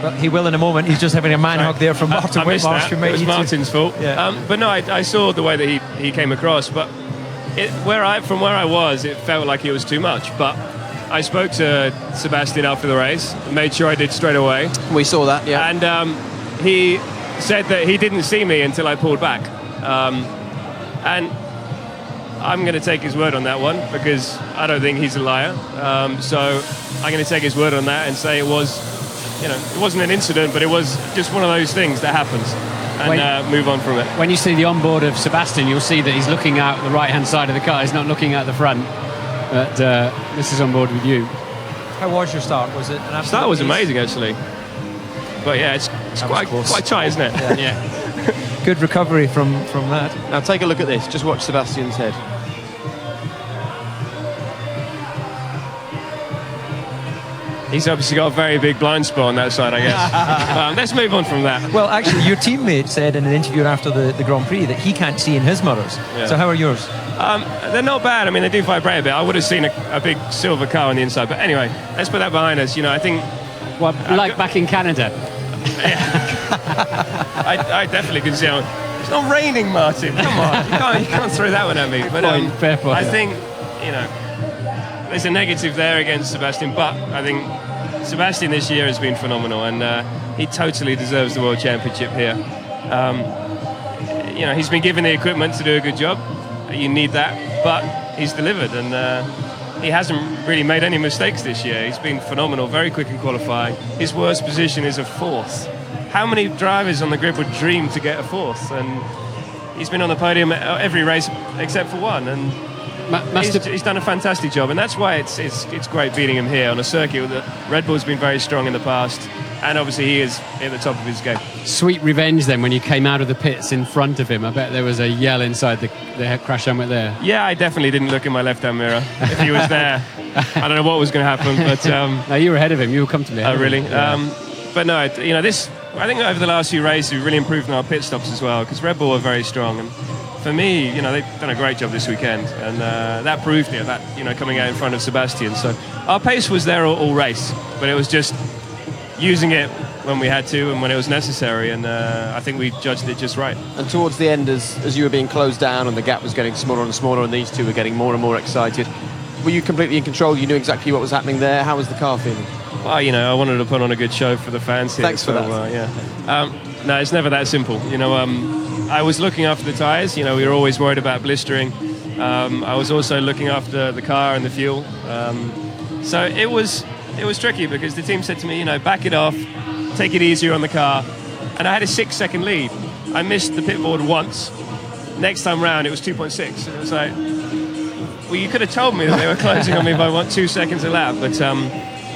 Well, he will in a moment. He's just having a man hug there from Martin Whitmarsh. It was Martin's fault. Yeah. But no, I saw the way that he came across. But from where I was, it felt like it was too much. But I spoke to Sebastian after the race, made sure I did straight away. We saw that, yeah. And he said that he didn't see me until I pulled back. And I'm going to take his word on that one, because I don't think he's a liar. So I'm going to take his word on that and say it wasn't an incident, but it was just one of those things that happens, and move on from it. When you see the onboard of Sebastian, you'll see that he's looking out the right-hand side of the car. He's not looking at the front. But this is on board with you. How was your start? Was it an absolute start? Was amazing, actually. But yeah, it's quite tight, isn't it? Yeah. Good recovery from that. Now take a look at this. Just watch Sebastian's head. He's obviously got a very big blind spot on that side, I guess. Let's move on from that. Well, actually, your teammate said in an interview after the Grand Prix that he can't see in his mirrors. Yeah. So how are yours? They're not bad. I mean, they do vibrate a bit. I would have seen a big silver car on the inside. But anyway, let's put that behind us. You know, I think... Well, like back in Canada. I definitely can see how... It's not raining, Martin. Come on. You can't throw that one at me. But fair point. I think, you know, there's a negative there against Sebastian. But I think Sebastian this year has been phenomenal. And he totally deserves the World Championship here. You know, he's been given the equipment to do a good job. You need that, but he's delivered, and he hasn't really made any mistakes this year. He's been phenomenal, very quick in qualifying. His worst position is a 4th. How many drivers on the grid would dream to get a 4th? And he's been on the podium every race except for one, and he's done a fantastic job. And that's why it's great beating him here on a circuit that Red Bull's been very strong in the past. And obviously he is at the top of his game. Sweet revenge then when you came out of the pits in front of him. I bet there was a yell inside the crash helmet there. Yeah, I definitely didn't look in my left-hand mirror. If he was there, I don't know what was going to happen. But no, you were ahead of him. You were comfortably ahead. Oh, really? Yeah. But no, you know, I think over the last few races we've really improved in our pit stops as well, because Red Bull are very strong. And for me, you know, they've done a great job this weekend, and that proved it. That, you know, coming out in front of Sebastian. So our pace was there all race, but it was just using it when we had to and when it was necessary, and I think we judged it just right. And towards the end, as you were being closed down and the gap was getting smaller and smaller and these two were getting more and more excited, were you completely in control? You knew exactly what was happening there? How was the car feeling? Well, you know, I wanted to put on a good show for the fans here. Thanks for that. Yeah. No, it's never that simple. You know, I was looking after the tyres. You know, we were always worried about blistering. I was also looking after the car and the fuel. So it was tricky, because the team said to me, you know, back it off, take it easier on the car. And I had a 6-second lead. I missed the pit board once. Next time round, it was 2.6. And it was like, well, you could have told me that they were closing on me by 2 seconds a lap. But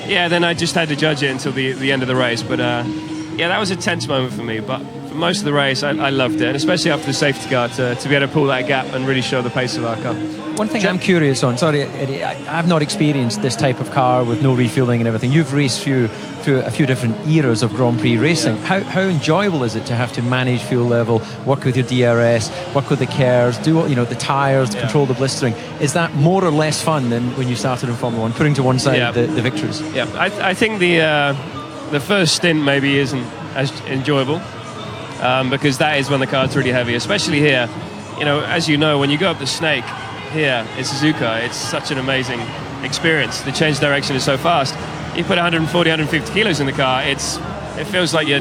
yeah, then I just had to judge it until the end of the race. But yeah, that was a tense moment for me. But for most of the race, I loved it. And especially after the safety car, to be able to pull that gap and really show the pace of our car. One thing I'm curious on, sorry, Eddie, I've not experienced this type of car with no refueling and everything. You've raced through a few different eras of Grand Prix racing. Yeah. How enjoyable is it to have to manage fuel level, work with your DRS, work with the KERS, do the tyres, control the blistering? Is that more or less fun than when you started in Formula 1, putting to one side the victories? Yeah, I think the first stint maybe isn't as enjoyable, because that is when the car's really heavy, especially here. You know, as you know, when you go up the Snake here in Suzuka, it's such an amazing experience. The change direction is so fast. You put 140, 150 kilos in the car, it feels like you're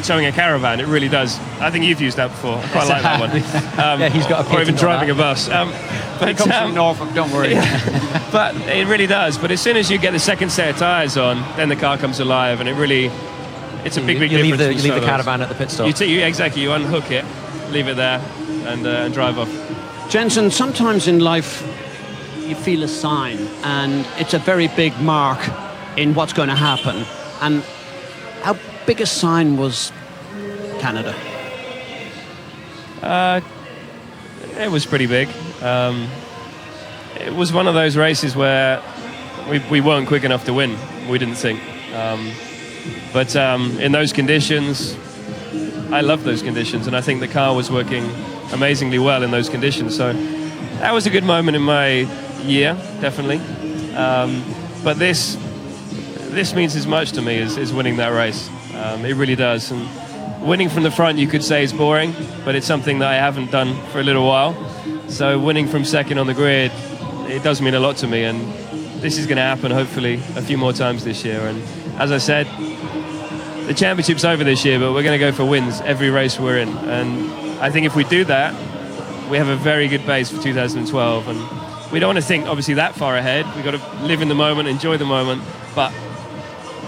towing a caravan. It really does. I think you've used that before. I quite like that one. Yeah, he's got a or even driving a bus. But it comes from Norfolk, don't worry. Yeah. But it really does. But as soon as you get the second set of tyres on, then the car comes alive, and it's a big difference. You leave the caravan at the pit stop. Exactly. You unhook it, leave it there, and drive off. Jenson, sometimes in life you feel a sign, and it's a very big mark in what's going to happen. And how big a sign was Canada? It was pretty big. It was one of those races where we weren't quick enough to win, we didn't think. But in those conditions, I loved those conditions, and I think the car was working amazingly well in those conditions. So that was a good moment in my year, definitely. But this means as much to me as winning that race. It really does. And winning from the front, you could say, is boring, but it's something that I haven't done for a little while. So winning from second on the grid, it does mean a lot to me, and this is going to happen hopefully a few more times this year. And as I said, the championship's over this year, but we're going to go for wins every race we're in. And I think if we do that, we have a very good base for 2012. And we don't want to think, obviously, that far ahead. We've got to live in the moment, enjoy the moment. But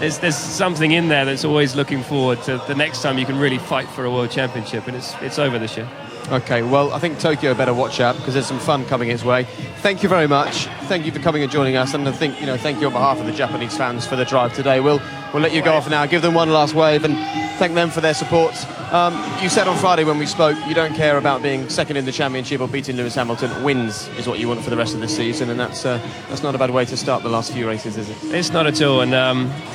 there's something in there that's always looking forward to the next time you can really fight for a world championship. And it's over this year. Okay, well, I think Tokyo better watch out, because there's some fun coming his way. Thank you very much. Thank you for coming and joining us, and I think, thank you on behalf of the Japanese fans for the drive today. We'll let you go off now, give them one last wave, and thank them for their support. You said on Friday when we spoke, you don't care about being second in the championship or beating Lewis Hamilton. Wins is what you want for the rest of the season, and that's not a bad way to start the last few races, is it? It's not at all, and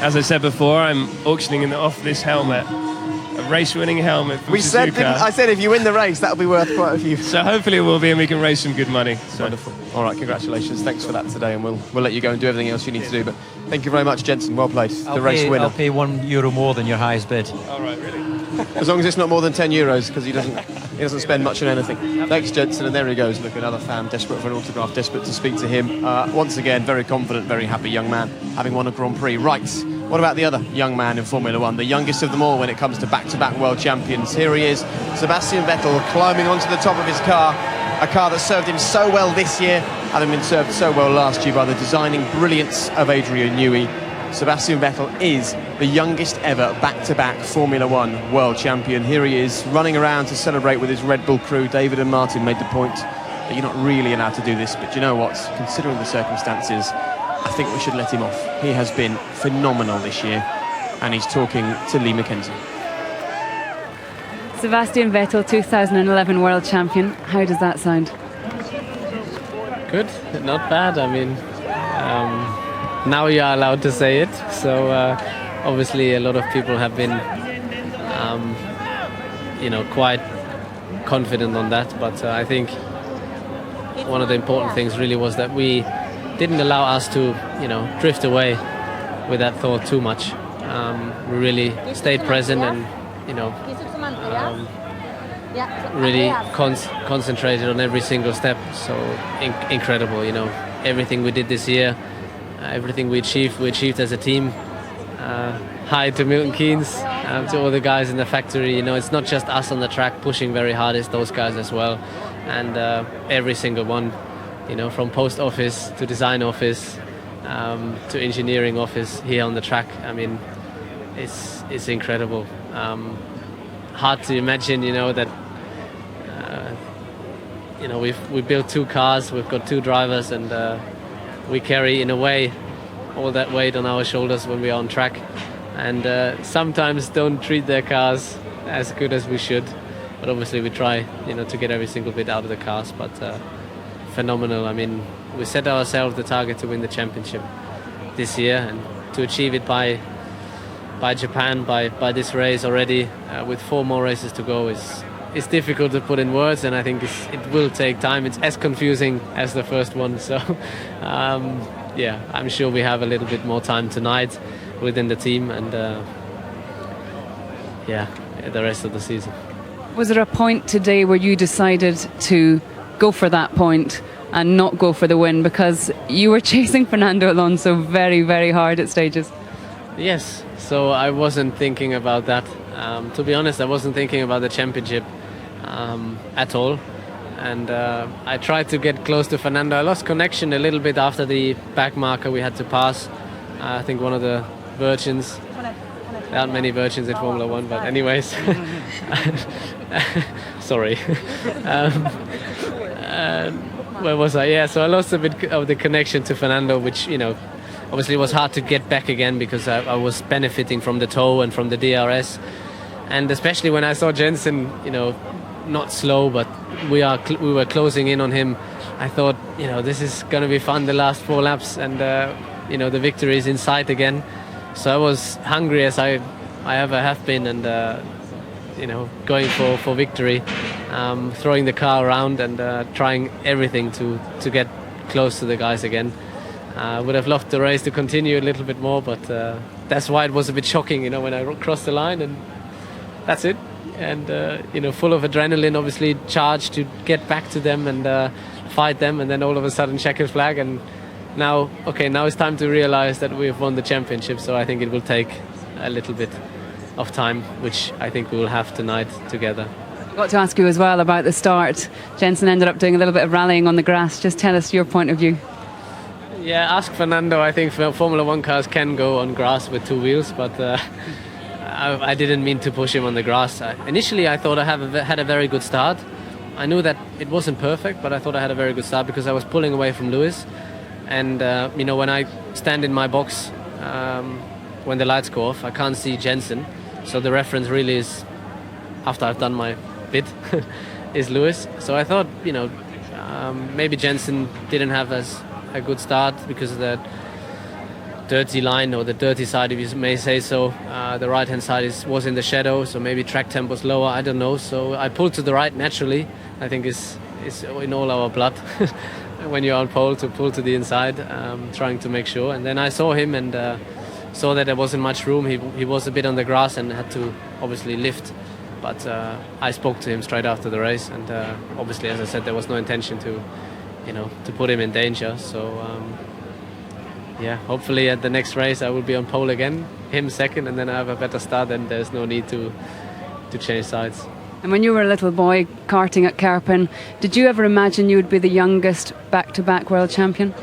as I said before, I'm auctioning off this helmet race-winning helmet from We said, Suzuka. I said if you win the race, that'll be worth quite a few. So hopefully it will be, and we can raise some good money. So. Wonderful. All right, congratulations. Thanks for that today, and we'll let you go and do everything else you need to do. But thank you very much, Jensen. Well played. The race winner. I'll pay €1 more than your highest bid. All right, really? As long as it's not more than €10, because he doesn't spend much on anything. Thanks, Jensen, and there he goes. Look, another fan desperate for an autograph, desperate to speak to him. Once again, very confident, very happy young man, having won a Grand Prix. Right, what about the other young man in Formula One, the youngest of them all when it comes to back-to-back world champions? Here he is, Sebastian Vettel, climbing onto the top of his car, a car that served him so well this year, having been served so well last year by the designing brilliance of Adrian Newey. Sebastian Vettel is the youngest ever back-to-back Formula One world champion. Here he is, running around to celebrate with his Red Bull crew. David and Martin made the point that you're not really allowed to do this, but you know what? Considering the circumstances, I think we should let him off. He has been phenomenal this year, and he's talking to Lee McKenzie. Sebastian Vettel, 2011 world champion. How does that sound? Good, not bad. I mean, now you are allowed to say it. So obviously a lot of people have been, quite confident on that. But I think one of the important things really was that we didn't allow us to, drift away with that thought too much. We really stayed present and, really concentrated on every single step. So incredible, everything we did this year, everything we achieved as a team. Hi to Milton Keynes, to all the guys in the factory. It's not just us on the track pushing very hard, it's those guys as well. And every single one, from post office to design office to engineering office here on the track. I mean, it's incredible. Hard to imagine, that we built 2 cars, we've got 2 drivers, and we carry in a way all that weight on our shoulders when we are on track, and sometimes don't treat their cars as good as we should, but obviously we try to get every single bit out of the cars. But phenomenal. I mean, we set ourselves the target to win the championship this year, and to achieve it by Japan, by this race already, with 4 more races to go, is difficult to put in words, and I think it will take time. It's as confusing as the first one, so I'm sure we have a little bit more time tonight within the team, and the rest of the season. Was there a point today where you decided to go for that point and not go for the win, because you were chasing Fernando Alonso very, very hard at stages? Yes, so I wasn't thinking about that. To be honest, I wasn't thinking about the championship at all. And I tried to get close to Fernando. I lost connection a little bit after the back marker we had to pass. I think one of the virgins. There aren't many virgins in Formula One, but anyways. Sorry. Where was I? Yeah, so I lost a bit of the connection to Fernando, which, obviously it was hard to get back again, because I was benefiting from the tow and from the DRS. And especially when I saw Jensen, not slow, but we were closing in on him, I thought, this is going to be fun, the last 4 laps, and, the victory is in sight again. So I was hungry as I ever have been, and, going for victory, throwing the car around and trying everything to get close to the guys again. Would have loved the race to continue a little bit more, but that's why it was a bit shocking, when I crossed the line, and that's it. And full of adrenaline, obviously charged to get back to them and fight them, and then all of a sudden checkered flag, and now it's time to realize that we've won the championship. So I think it will take a little bit of time, which I think we will have tonight together. I've got to ask you as well about the start. Jensen ended up doing a little bit of rallying on the grass. Just tell us your point of view. Yeah, ask Fernando. I think Formula One cars can go on grass with 2 wheels, but I didn't mean to push him on the grass. Initially, I thought I had a very good start. I knew that it wasn't perfect, but I thought I had a very good start because I was pulling away from Lewis. And, when I stand in my box, when the lights go off, I can't see Jensen. So the reference really is, after I've done my bit, is Lewis. So I thought, maybe Jensen didn't have as a good start because of the dirty line, or the dirty side, if you may say so. The right-hand side was in the shadow, so maybe track tempo was lower, I don't know. So I pulled to the right naturally. I think it's in all our blood when you're on pole to pull to the inside, trying to make sure. And then I saw him and saw that there wasn't much room. He was a bit on the grass and had to obviously lift. But I spoke to him straight after the race, and obviously, as I said, there was no intention to put him in danger. So hopefully at the next race I will be on pole again, him second, and then I have a better start, and there's no need to change sides. And when you were a little boy karting at Kerpen, did you ever imagine you would be the youngest back-to-back world champion?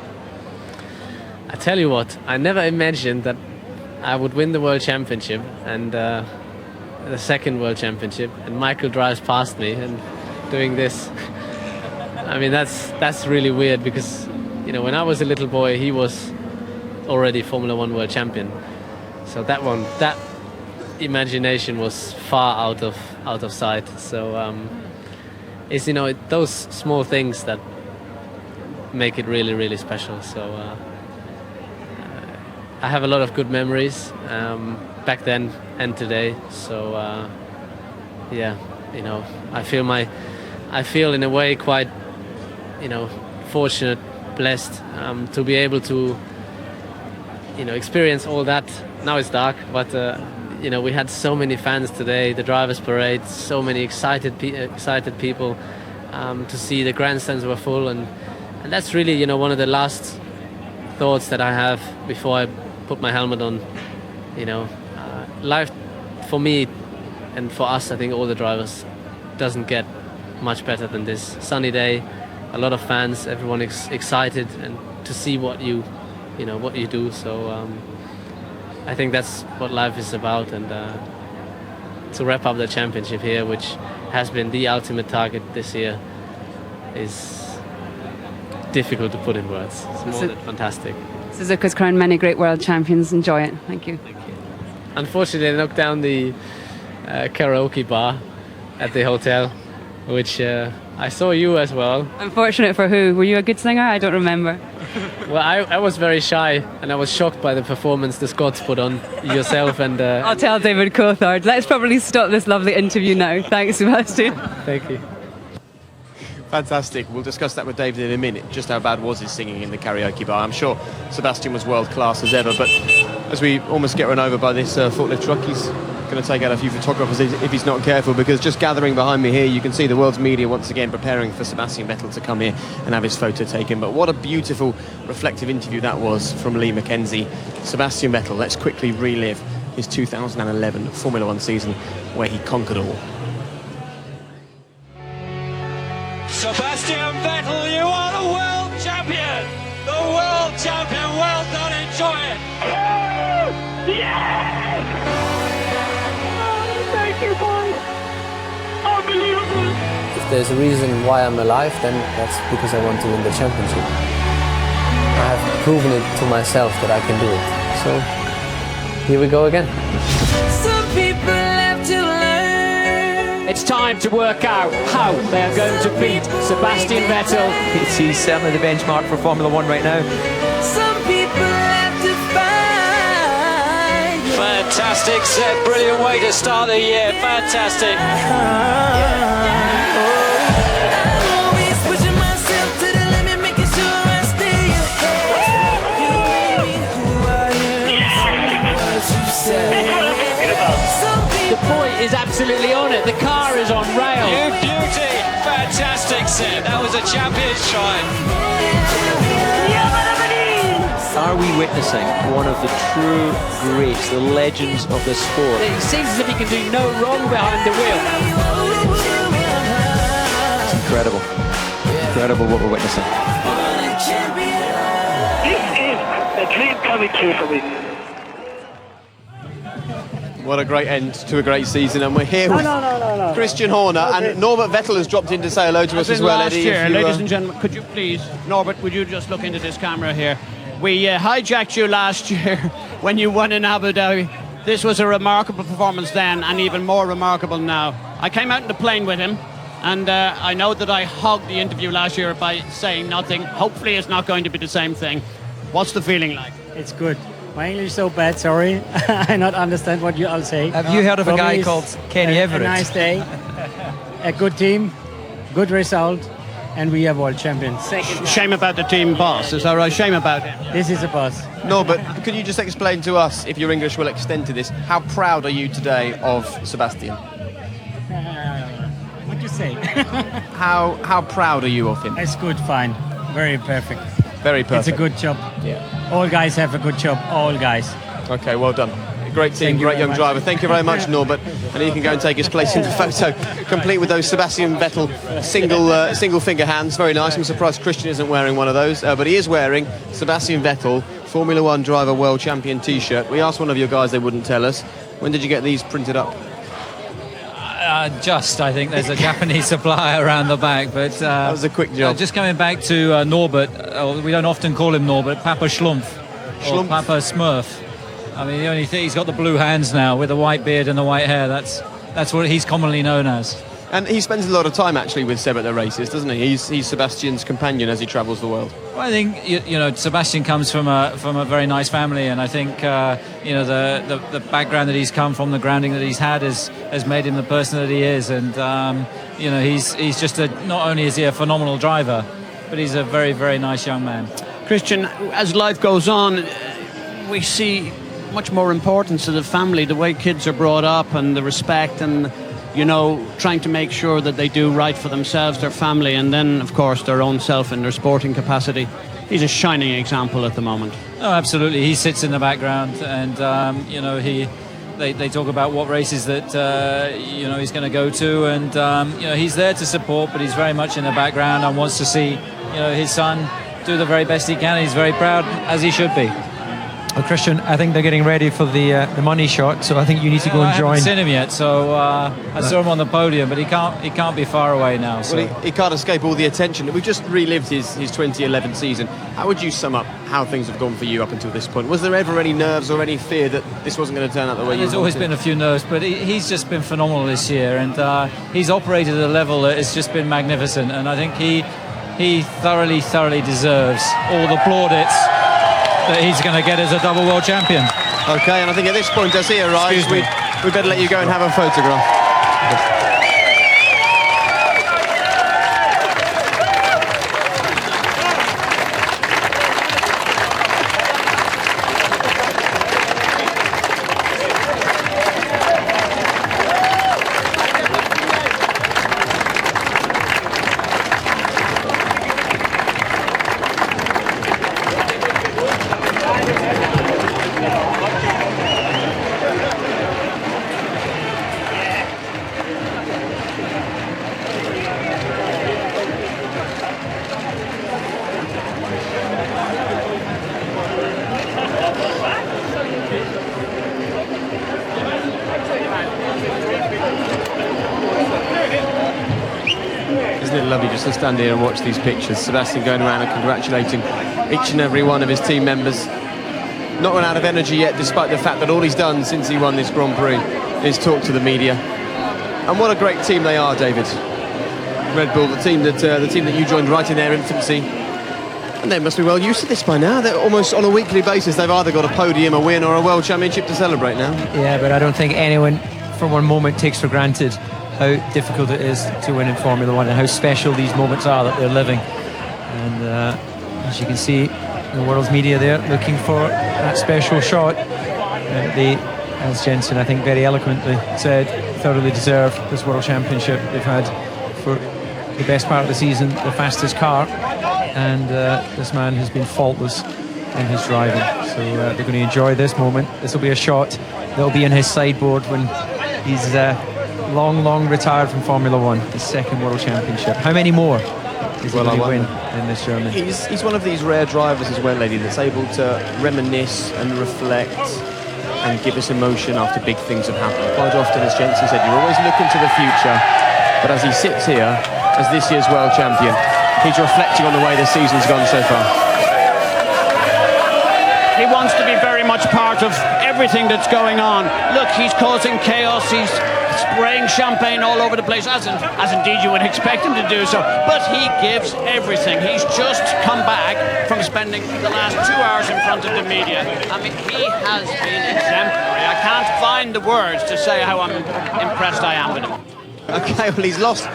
I tell you what, I never imagined that I would win the world championship and the second world championship, and Michael drives past me and doing this. I mean, that's really weird, because when I was a little boy, he was already Formula One world champion. So that imagination was far out of sight. So it's those small things that make it really, really special. So I have a lot of good memories back then and today. So I feel in a way quite fortunate, blessed to be able to experience all that. Now it's dark, but we had so many fans today, the drivers' parade, so many excited people to see. The grandstands were full, and that's really one of the last thoughts that I have before I put my helmet on. Life for me and for us, I think all the drivers, doesn't get much better than this. Sunny day, a lot of fans, everyone excited, and to see what you do. So I think that's what life is about, and to wrap up the championship here, which has been the ultimate target this year, is difficult to put in words. It's more than fantastic. Suzuka's crowned many great world champions. Enjoy it. Thank you. Unfortunately, they knocked down the karaoke bar at the hotel, which I saw you as well. Unfortunate for who? Were you a good singer? I don't remember. Well, I was very shy, and I was shocked by the performance the Scots put on, yourself and... I'll tell David Coulthard. Let's probably stop this lovely interview now. Thanks, Sebastian. Thank you. Fantastic. We'll discuss that with David in a minute, just how bad was his singing in the karaoke bar. I'm sure Sebastian was world class as ever, but as we almost get run over by this forklift truck, he's going to take out a few photographers if he's not careful, because just gathering behind me here, you can see the world's media once again preparing for Sebastian Vettel to come here and have his photo taken. But what a beautiful reflective interview that was from Lee McKenzie. Sebastian Vettel, let's quickly relive his 2011 Formula One season where he conquered all. Sebastian Vettel, you are the world champion! The world champion, well done, enjoy it! Yes! Oh, thank you, boys! Unbelievable! If there's a reason why I'm alive, then that's because I want to win the championship. I have proven it to myself that I can do it. So, here we go again. Some people have to learn. It's time to work out how they are going to beat Sebastian Vettel. He's certainly the benchmark for Formula One right now. Some people have to find. Fantastic set, brilliant way to start the year, fantastic. The point is absolutely on it. The car is on rail. You beauty! Fantastic set. That was a champion's shine. Are we witnessing one of the true greats, the legends of the sport? It seems as if he can do no wrong behind the wheel. It's incredible. Incredible what we're witnessing. This is a dream coming true for me. What a great end to a great season, and we're here with Christian Horner, and Norbert Vettel has dropped in to say hello to us as well, Eddie. Ladies and gentlemen, could you please, Norbert, would you just look into this camera here? We hijacked you last year when you won in Abu Dhabi. This was a remarkable performance then, and even more remarkable now. I came out in the plane with him, and I know that I hogged the interview last year by saying nothing. Hopefully it's not going to be the same thing. What's the feeling like? It's good. My English is so bad, sorry. I not understand what you all say. Have you heard of a guy called Kenny Everett? A nice day, a good team, good result, and we are world champions. Shame about the team boss, is that right? Shame about him. This is the boss. No, but could you just explain to us, if your English will extend to this, how proud are you today of Sebastian? What you say? How proud are you of him? It's good, fine, very perfect. Very perfect. It's a good job. Yeah. All guys have a good job. All guys. Okay, well done. Great team, Thank you great very young much. driver. Thank you very much, Norbert. And he can go and take his place in the photo, complete with those Sebastian Vettel single finger hands. Very nice. I'm surprised Christian isn't wearing one of those, but he is wearing Sebastian Vettel Formula One driver world champion T-shirt. We asked one of your guys, they wouldn't tell us. When did you get these printed up? I think there's a Japanese supplier around the back, but that was a quick job. Just coming back to Norbert, we don't often call him Norbert, Papa Schlumpf, or Papa Smurf. I mean, the only thing, he's got the blue hands now with the white beard and the white hair. That's what he's commonly known as. And he spends a lot of time actually with Seb at the races, doesn't he? He's Sebastian's companion as he travels the world. Well, I think you know Sebastian comes from a very nice family, and I think the background that he's come from, the grounding that he's had, has made him the person that he is. And he's just not only is he a phenomenal driver, but he's a very, very nice young man. Christian, as life goes on, we see much more importance to the family, the way kids are brought up, and the respect, and trying to make sure that they do right for themselves, their family, and then, of course, their own self in their sporting capacity. He's a shining example at the moment. Oh, absolutely. He sits in the background, and they talk about what races that he's going to go to, and he's there to support, but he's very much in the background and wants to see his son do the very best he can. He's very proud, as he should be. Well, Christian, I think they're getting ready for the money shot, so I think you need to go and join. I haven't seen him yet, so I saw him on the podium, but he can't be far away now. So. Well, he can't escape all the attention. We've just relived his 2011 season. How would you sum up how things have gone for you up until this point? Was there ever any nerves or any fear that this wasn't going to turn out the way you wanted? There's always been a few nerves, but he's just been phenomenal this year, and he's operated at a level that has just been magnificent, and I think he thoroughly deserves all the plaudits that he's going to get as a double world champion. Okay, and I think at this point, as he arrives, we better let you go and have a photograph. Lovely just to stand here and watch these pictures. Sebastian going around and congratulating each and every one of his team members. Not run out of energy yet, despite the fact that all he's done since he won this Grand Prix is talk to the media. And what a great team they are, David. Red Bull, the team that you joined right in their infancy. And they must be well used to this by now. They're almost on a weekly basis. They've either got a podium, a win, or a world championship to celebrate now. Yeah, but I don't think anyone for one moment takes for granted how difficult it is to win in Formula One and how special these moments are that they're living. And as you can see, the world's media there looking for that special shot. They, as Jensen I think very eloquently said, thoroughly deserve this world championship. They've had for the best part of the season the fastest car, and this man has been faultless in his driving. So they're going to enjoy this moment. This will be a shot that will be in his sideboard when he's long retired from Formula One, his second world championship. How many more is he going to win in this German? He's one of these rare drivers as well, lady, that's able to reminisce and reflect and give us emotion after big things have happened. Quite often, as Jensen said, you're always looking to the future, but as he sits here as this year's world champion, he's reflecting on the way the season's gone so far. He wants to be very much much part of everything that's going on. Look, he's causing chaos. He's spraying champagne all over the place, as indeed you would expect him to do so. But he gives everything. He's just come back from spending the last 2 hours in front of the media. I mean, he has been exemplary. I can't find the words to say how impressed I am with him. Okay, well, he's lost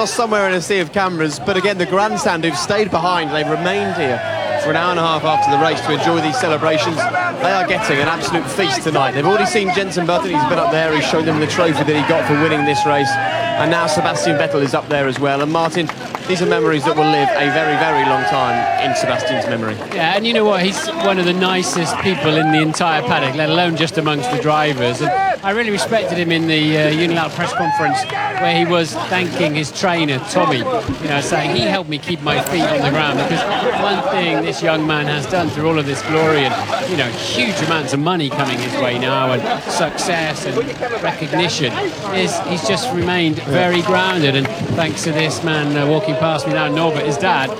somewhere in a sea of cameras, but again, the grandstand who've stayed behind, they've remained here for an hour and a half after the race to enjoy these celebrations. They are getting an absolute feast tonight. They've already seen Jenson Button. He's been up there. He's shown them the trophy that he got for winning this race. And now Sebastian Vettel is up there as well. And Martin, these are memories that will live a very, very long time in Sebastian's memory. Yeah, and you know what? He's one of the nicest people in the entire paddock, let alone just amongst the drivers. And I really respected him in the unilateral press conference where he was thanking his trainer, Tommy, you know, saying he helped me keep my feet on the ground, because one thing this young man has done through all of this glory and, you know, huge amounts of money coming his way now and success and recognition is he's just remained very grounded. And thanks to this man walking past me now, Norbert, his dad,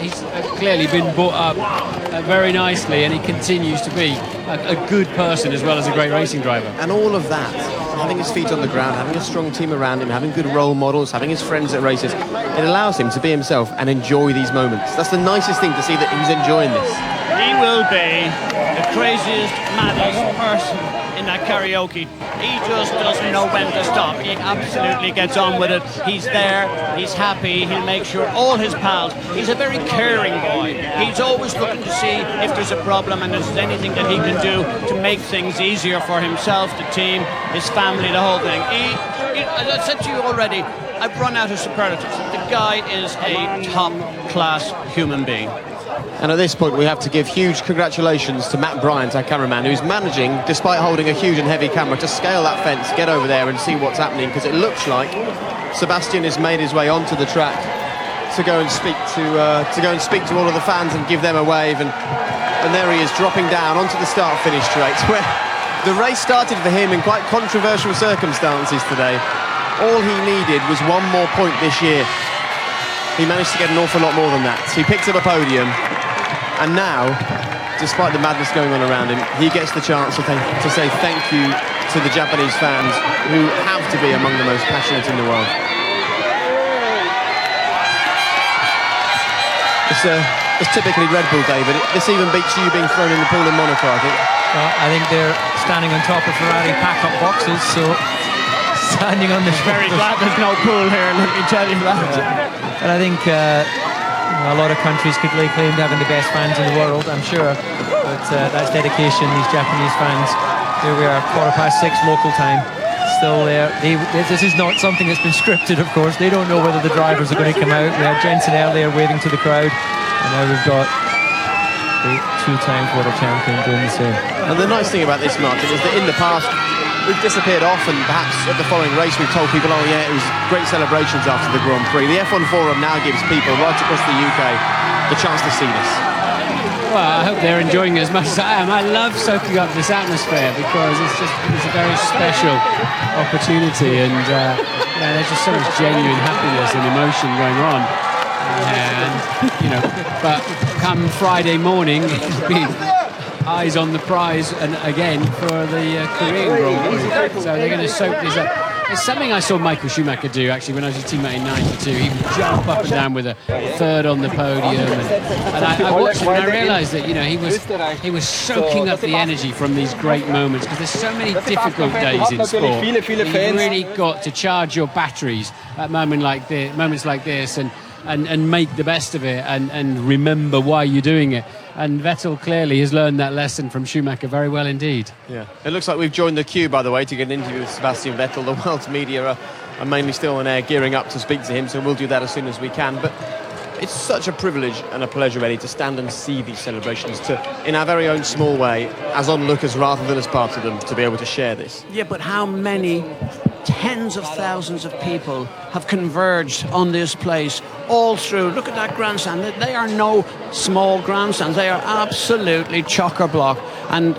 he's clearly been brought up very nicely, and he continues to be a good person as well as a great racing driver. And all of that, having his feet on the ground, having a strong team around him, having good role models, having his friends at races, it allows him to be himself and enjoy these moments. That's the nicest thing, to see that he's enjoying this. He will be the craziest, maddest person in that karaoke. He just doesn't know when to stop. He absolutely gets on with it. He's there, he's happy, he'll make sure all his pals. He's a very caring boy. He's always looking to see if there's a problem and if there's anything that he can do to make things easier for himself, the team, his family, the whole thing. As I said to you already, I've run out of superlatives. The guy is a top-class human being. And at this point, we have to give huge congratulations to Matt Bryant, our cameraman, who's managing, despite holding a huge and heavy camera, to scale that fence, get over there and see what's happening, because it looks like Sebastian has made his way onto the track to go and speak to all of the fans and give them a wave. And there he is, dropping down onto the start-finish straight, where the race started for him in quite controversial circumstances today. All he needed was one more point this year. He managed to get an awful lot more than that. He picked up a podium, and now, despite the madness going on around him, he gets the chance to say thank you to the Japanese fans, who have to be among the most passionate in the world. It's typically Red Bull, David. This even beats you being thrown in the pool in Monaco, I think. Well, I think they're standing on top of Ferrari pack-up boxes, so standing on the very glad there's no pool here, let me tell you that. And I think a lot of countries could lay claim to having the best fans in the world, I'm sure. But that's dedication, these Japanese fans. Here we are, 6:15 local time, still there. This is not something that's been scripted, of course. They don't know whether the drivers are going to come out. We had Jenson earlier waving to the crowd, and now we've got the two-time world champion doing the same. And the nice thing about this, Martin, is that in the past, we've disappeared off, and perhaps at the following race we've told people, oh yeah, it was great celebrations after the Grand Prix. The F1 Forum now gives people right across the UK the chance to see this. Well, I hope they're enjoying it as much as I am. I love soaking up this atmosphere, because it's a very special opportunity, and there's just so much genuine happiness and emotion going on. And, but come Friday morning, it'll be eyes on the prize, and again for the Korean Grand Prix. So they're going to soak this up. It's something I saw Michael Schumacher do, actually, when I was his teammate in '92. He would jump up and down with a third on the podium, and I watched him and I realised that he was soaking up the energy from these great moments, because there's so many difficult days in sport. You've really got to charge your batteries at moments like this, and make the best of it, and remember why you're doing it. And Vettel clearly has learned that lesson from Schumacher very well indeed. Yeah, it looks like we've joined the queue, by the way, to get an interview with Sebastian Vettel. The world's media are mainly still on air, gearing up to speak to him, so we'll do that as soon as we can. But it's such a privilege and a pleasure, Eddie, to stand and see these celebrations, in our very own small way, as onlookers rather than as part of them, to be able to share this. Yeah, but how many tens of thousands of people have converged on this place all through? Look at that grandstand. They are no small grandstands. They are absolutely chock-a-block. And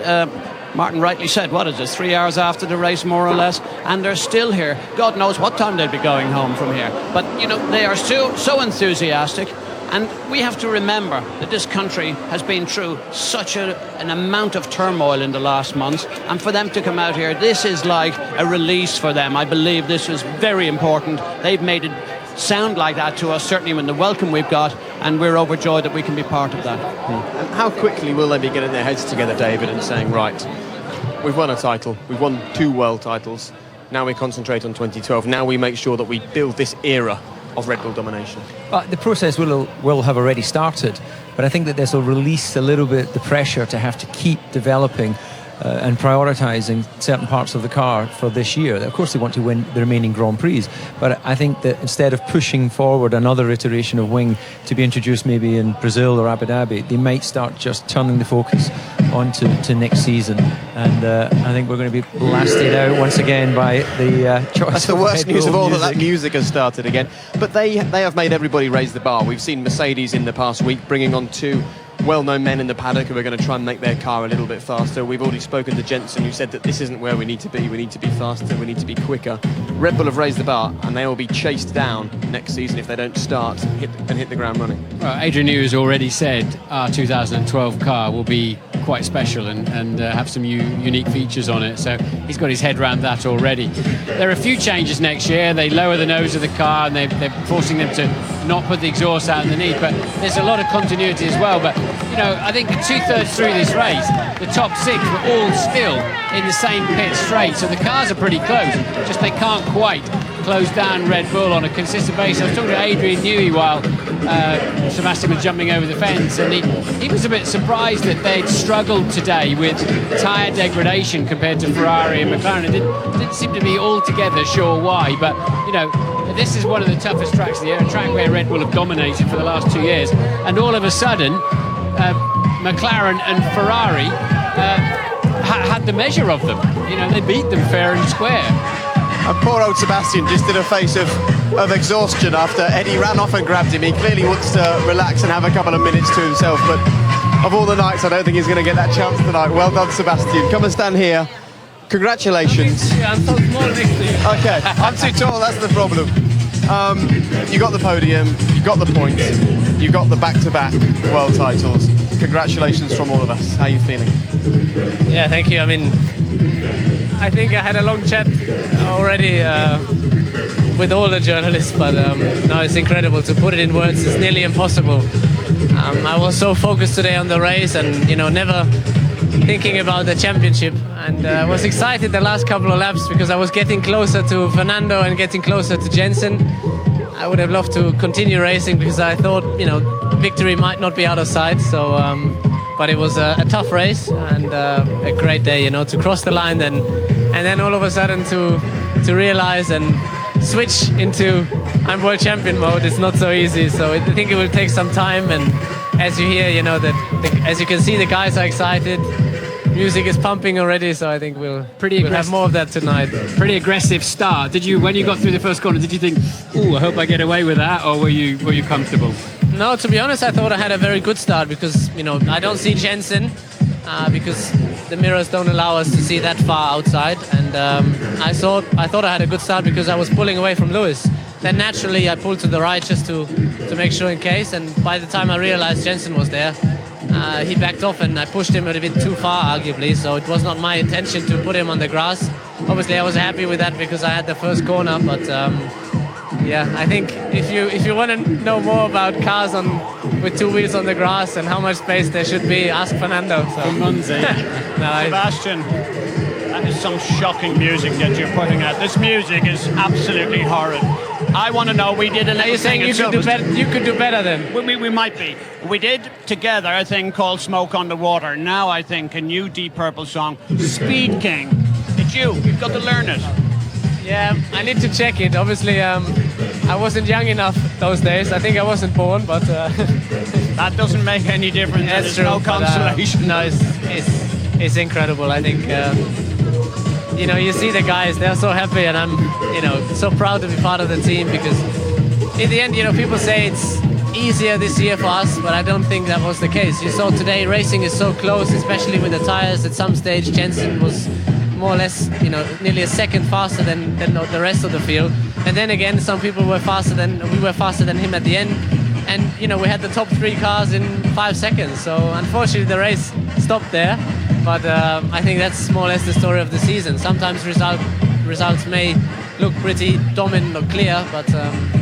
Martin rightly said, what is it, 3 hours after the race, more or less, and they're still here. God knows what time they'd be going home from here. But, they are still so enthusiastic. And we have to remember that this country has been through such an amount of turmoil in the last months, and for them to come out here, this is like a release for them. I believe this is very important. They've made it sound like that to us, certainly in the welcome we've got, and we're overjoyed that we can be part of that. And how quickly will they be getting their heads together, David, and saying, right, we've won a title, we've won 2 world titles, now we concentrate on 2012, now we make sure that we build this era of Red Bull domination? The process will have already started, but I think that this will release a little bit the pressure to have to keep developing and prioritising certain parts of the car for this year. Of course, they want to win the remaining Grand Prix, but I think that instead of pushing forward another iteration of wing to be introduced maybe in Brazil or Abu Dhabi, they might start just turning the focus onto next season. And I think we're going to be blasted out once again by the choice. That's the worst news of all, that music has started again. But they have made everybody raise the bar. We've seen Mercedes in the past week bringing on 2 well-known men in the paddock who are going to try and make their car a little bit faster. We've already spoken to Jensen, who said that this isn't where we need to be. We need to be faster, we need to be quicker. Red Bull have raised the bar, and they will be chased down next season if they don't start and hit the ground running. Well, Adrian Newey has already said our 2012 car will be quite special and have some unique features on it, so he's got his head around that already. There are a few changes next year. They lower the nose of the car, and they're forcing them to not put the exhaust out underneath, but there's a lot of continuity as well. But you know, I think 2/3 through this race, the top 6 were all still in the same pit straight, so the cars are pretty close, just they can't quite close down Red Bull on a consistent basis. I was talking to Adrian Newey while Sebastian was jumping over the fence, and he was a bit surprised that they'd struggled today with tyre degradation compared to Ferrari and McLaren. It didn't seem to be altogether sure why, but you know, this is one of the toughest tracks of the year, a track where Red Bull have dominated for the last 2 years, and all of a sudden McLaren and Ferrari had the measure of them. You know, they beat them fair and square. And poor old Sebastian just did a face of exhaustion after Eddie ran off and grabbed him. He clearly wants to relax and have a couple of minutes to himself, but of all the nights, I don't think he's going to get that chance tonight. Well done, Sebastian. Come and stand here. Congratulations. I'm so small next to you. Okay, I'm too tall, that's the problem. You got the podium, you got the points, you got the back-to-back world titles. Congratulations from all of us. How are you feeling? Yeah, thank you. I mean, I think I had a long chat already with all the journalists, but no, it's incredible to put it in words. It's nearly impossible. I was so focused today on the race, and you know, never thinking about the championship, and I was excited the last couple of laps because I was getting closer to Fernando and getting closer to Jensen. I would have loved to continue racing because I thought, you know, victory might not be out of sight. So, but it was a tough race and a great day, you know, to cross the line and then all of a sudden to realize and switch into I'm world champion mode. It's not so easy. So I think it will take some time, and as you hear, you know, as you can see, the guys are excited. Music is pumping already, so I think we'll have more of that tonight. Pretty aggressive start. Did you, when you got through the first corner, did you think, "Ooh, I hope I get away with that," or were you comfortable? No, to be honest, I thought I had a very good start because, you know, I don't see Jensen because the mirrors don't allow us to see that far outside, and I thought I had a good start because I was pulling away from Lewis. Then naturally I pulled to the right just to make sure in case, and by the time I realized Jensen was there, he backed off and I pushed him a bit too far, arguably, so it was not my intention to put him on the grass. Obviously I was happy with that because I had the first corner, but yeah, I think if you want to know more about cars with 2 wheels on the grass and how much space there should be, ask Fernando. So. From Muncie. Sebastian, that is some shocking music that you're putting out. This music is absolutely horrid. I want to know, we did a little thing. You could do better then? We might be. We did together a thing called Smoke on the Water. Now I think a new Deep Purple song, Speed King. It's you. You've got to learn it. Yeah, I need to check it. Obviously, I wasn't young enough those days. I think I wasn't born, but that doesn't make any difference. That's true. No consolation. No, it's incredible. I think you know, you see the guys; they're so happy, and I'm, you know, so proud to be part of the team because, in the end, you know, people say it's easier this year for us, but I don't think that was the case. You saw today, racing is so close, especially with the tires. At some stage, Jensen was more or less, you know, nearly a second faster than the rest of the field. And then again, some people were faster than we were faster than him at the end. and we had the top 3 cars in 5 seconds. So unfortunately the race stopped there, but I think that's more or less the story of the season. Sometimes results may look pretty dominant or clear, but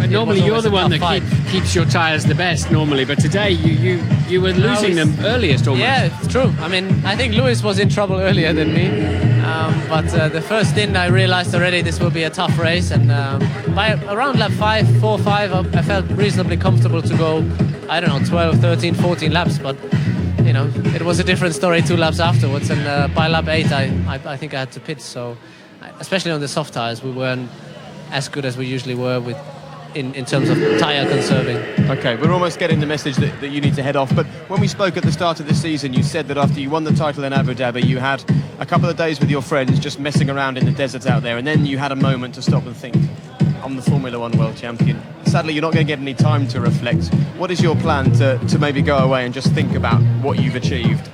normally you're the one that keeps your tyres the best normally, but today you were losing them earliest almost. Yeah, it's true. I mean, I think Lewis was in trouble earlier than me, but the first stint I realized already this will be a tough race, and by around lap 4, 5 I felt reasonably comfortable to go, I don't know, 12, 13, 14 laps, but it was a different story 2 laps afterwards, and by lap 8 I think I had to pit. So especially on the soft tyres, we weren't as good as we usually were in terms of tyre conserving. Okay, we're almost getting the message that you need to head off, but when we spoke at the start of the season, you said that after you won the title in Abu Dhabi, you had a couple of days with your friends just messing around in the desert out there, and then you had a moment to stop and think, I'm the Formula One world champion. Sadly, you're not going to get any time to reflect. What is your plan to maybe go away and just think about what you've achieved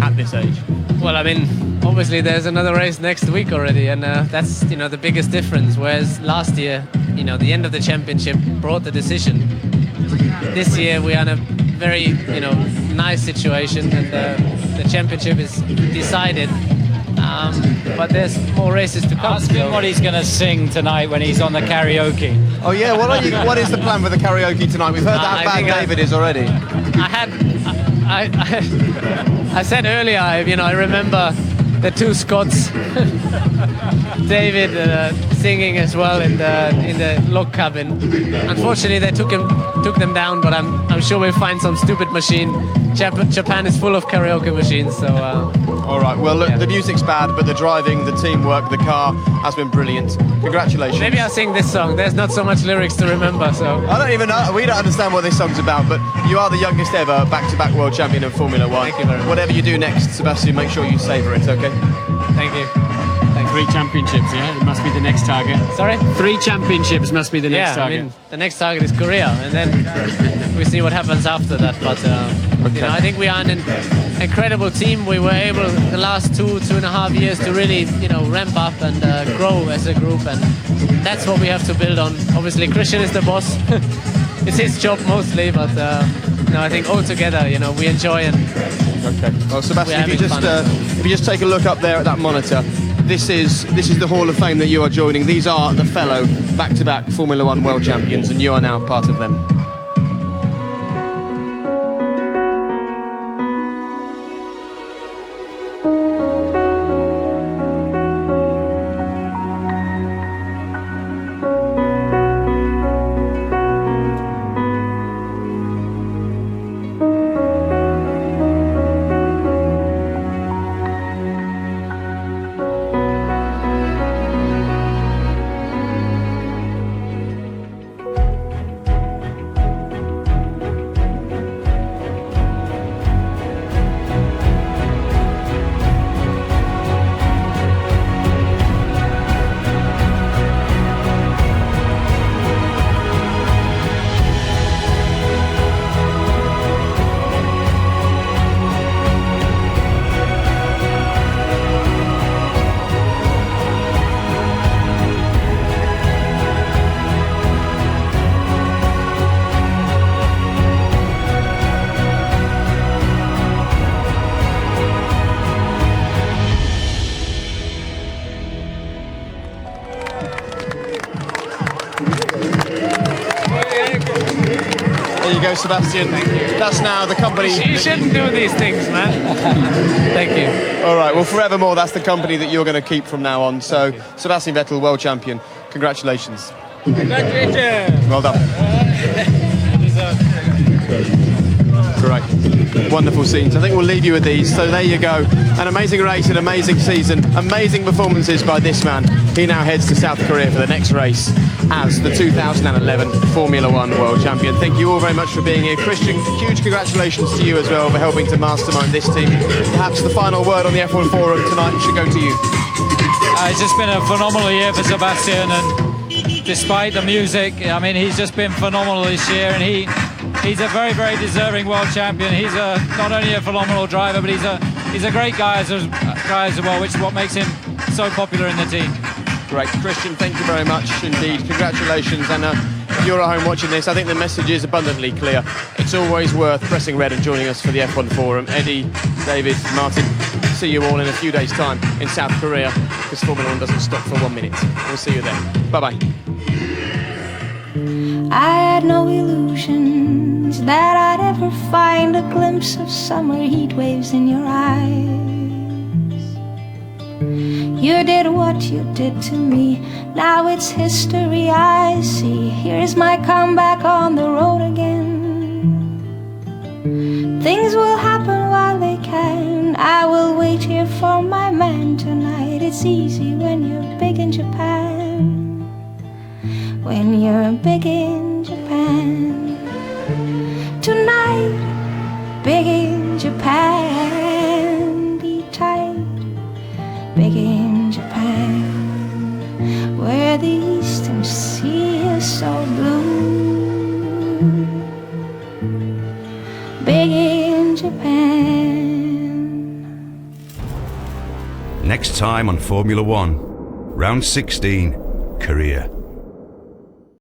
at this age? Well, I mean, obviously there's another race next week already, and that's the biggest difference. Whereas last year, the end of the championship brought the decision. This year we are in a very nice situation, and the championship is decided. But there's more races to come. Ask him what he's going to sing tonight when he's on the karaoke. Oh yeah, what is the plan for the karaoke tonight? We've heard how bad David is already. I said earlier, I remember the 2 Scots, David singing as well in the log cabin. Unfortunately, they took them down, but I'm sure we'll find some stupid machine. Japan is full of karaoke machines, so. All right. Well, look, the music's bad, but the driving, the teamwork, the car has been brilliant. Congratulations. Maybe I'll sing this song. There's not so much lyrics to remember, so. I don't even know. We don't understand what this song's about, but you are the youngest ever back-to-back world champion of Formula One. Thank you very much. Whatever you do next, Sebastian, make sure you savour it, okay? Thank you. 3 championships, yeah? It must be the next target. Sorry? 3 championships must be the next target. I mean, the next target is Korea, and then we see what happens after that. But I think we are an incredible team. We were able the last 2.5 years to really ramp up and grow as a group, and that's what we have to build on. Obviously, Christian is the boss. It's his job mostly, but I think all together, we enjoy it. Okay. Well, Sebastian, if you just take a look up there at that monitor. This is the Hall of Fame that you are joining. These are the fellow back-to-back Formula One world champions, and you are now part of them. Sebastian, that's now the company. You shouldn't do these things, man. Thank you. All right, well, forevermore, that's the company that you're going to keep from now on. So, Sebastian Vettel, world champion, congratulations. Congratulations. Well done. Great. Wonderful scenes. I think we'll leave you with these. So there you go. An amazing race, an amazing season, amazing performances by this man. He now heads to South Korea for the next race as the 2011 Formula One World Champion. Thank you all very much for being here. Christian, huge congratulations to you as well for helping to mastermind this team. Perhaps the final word on the F1 Forum tonight should go to you. It's just been a phenomenal year for Sebastian, and despite the music, I mean, he's just been phenomenal this year, and he's a very, very deserving world champion. He's not only a phenomenal driver, but he's a great guy as well, which is what makes him so popular in the team. Great. Christian, thank you very much indeed. Congratulations, and if you're at home watching this, I think the message is abundantly clear. It's always worth pressing red and joining us for the F1 Forum. Eddie, David, Martin, see you all in a few days' time in South Korea, because Formula 1 doesn't stop for 1 minute. We'll see you there. Bye-bye. I had no illusions that I'd ever find a glimpse of summer heat waves in your eyes. You did what you did to me, now it's history I see. Here's my comeback on the road again. Things will happen while they can, I will wait here for my man tonight. It's easy when you're big in Japan, when you're big in Japan. Tonight, big in Japan, be tight, big in Japan, where the eastern sea is so blue. Big in Japan. Next time on Formula 1, round 16, Korea.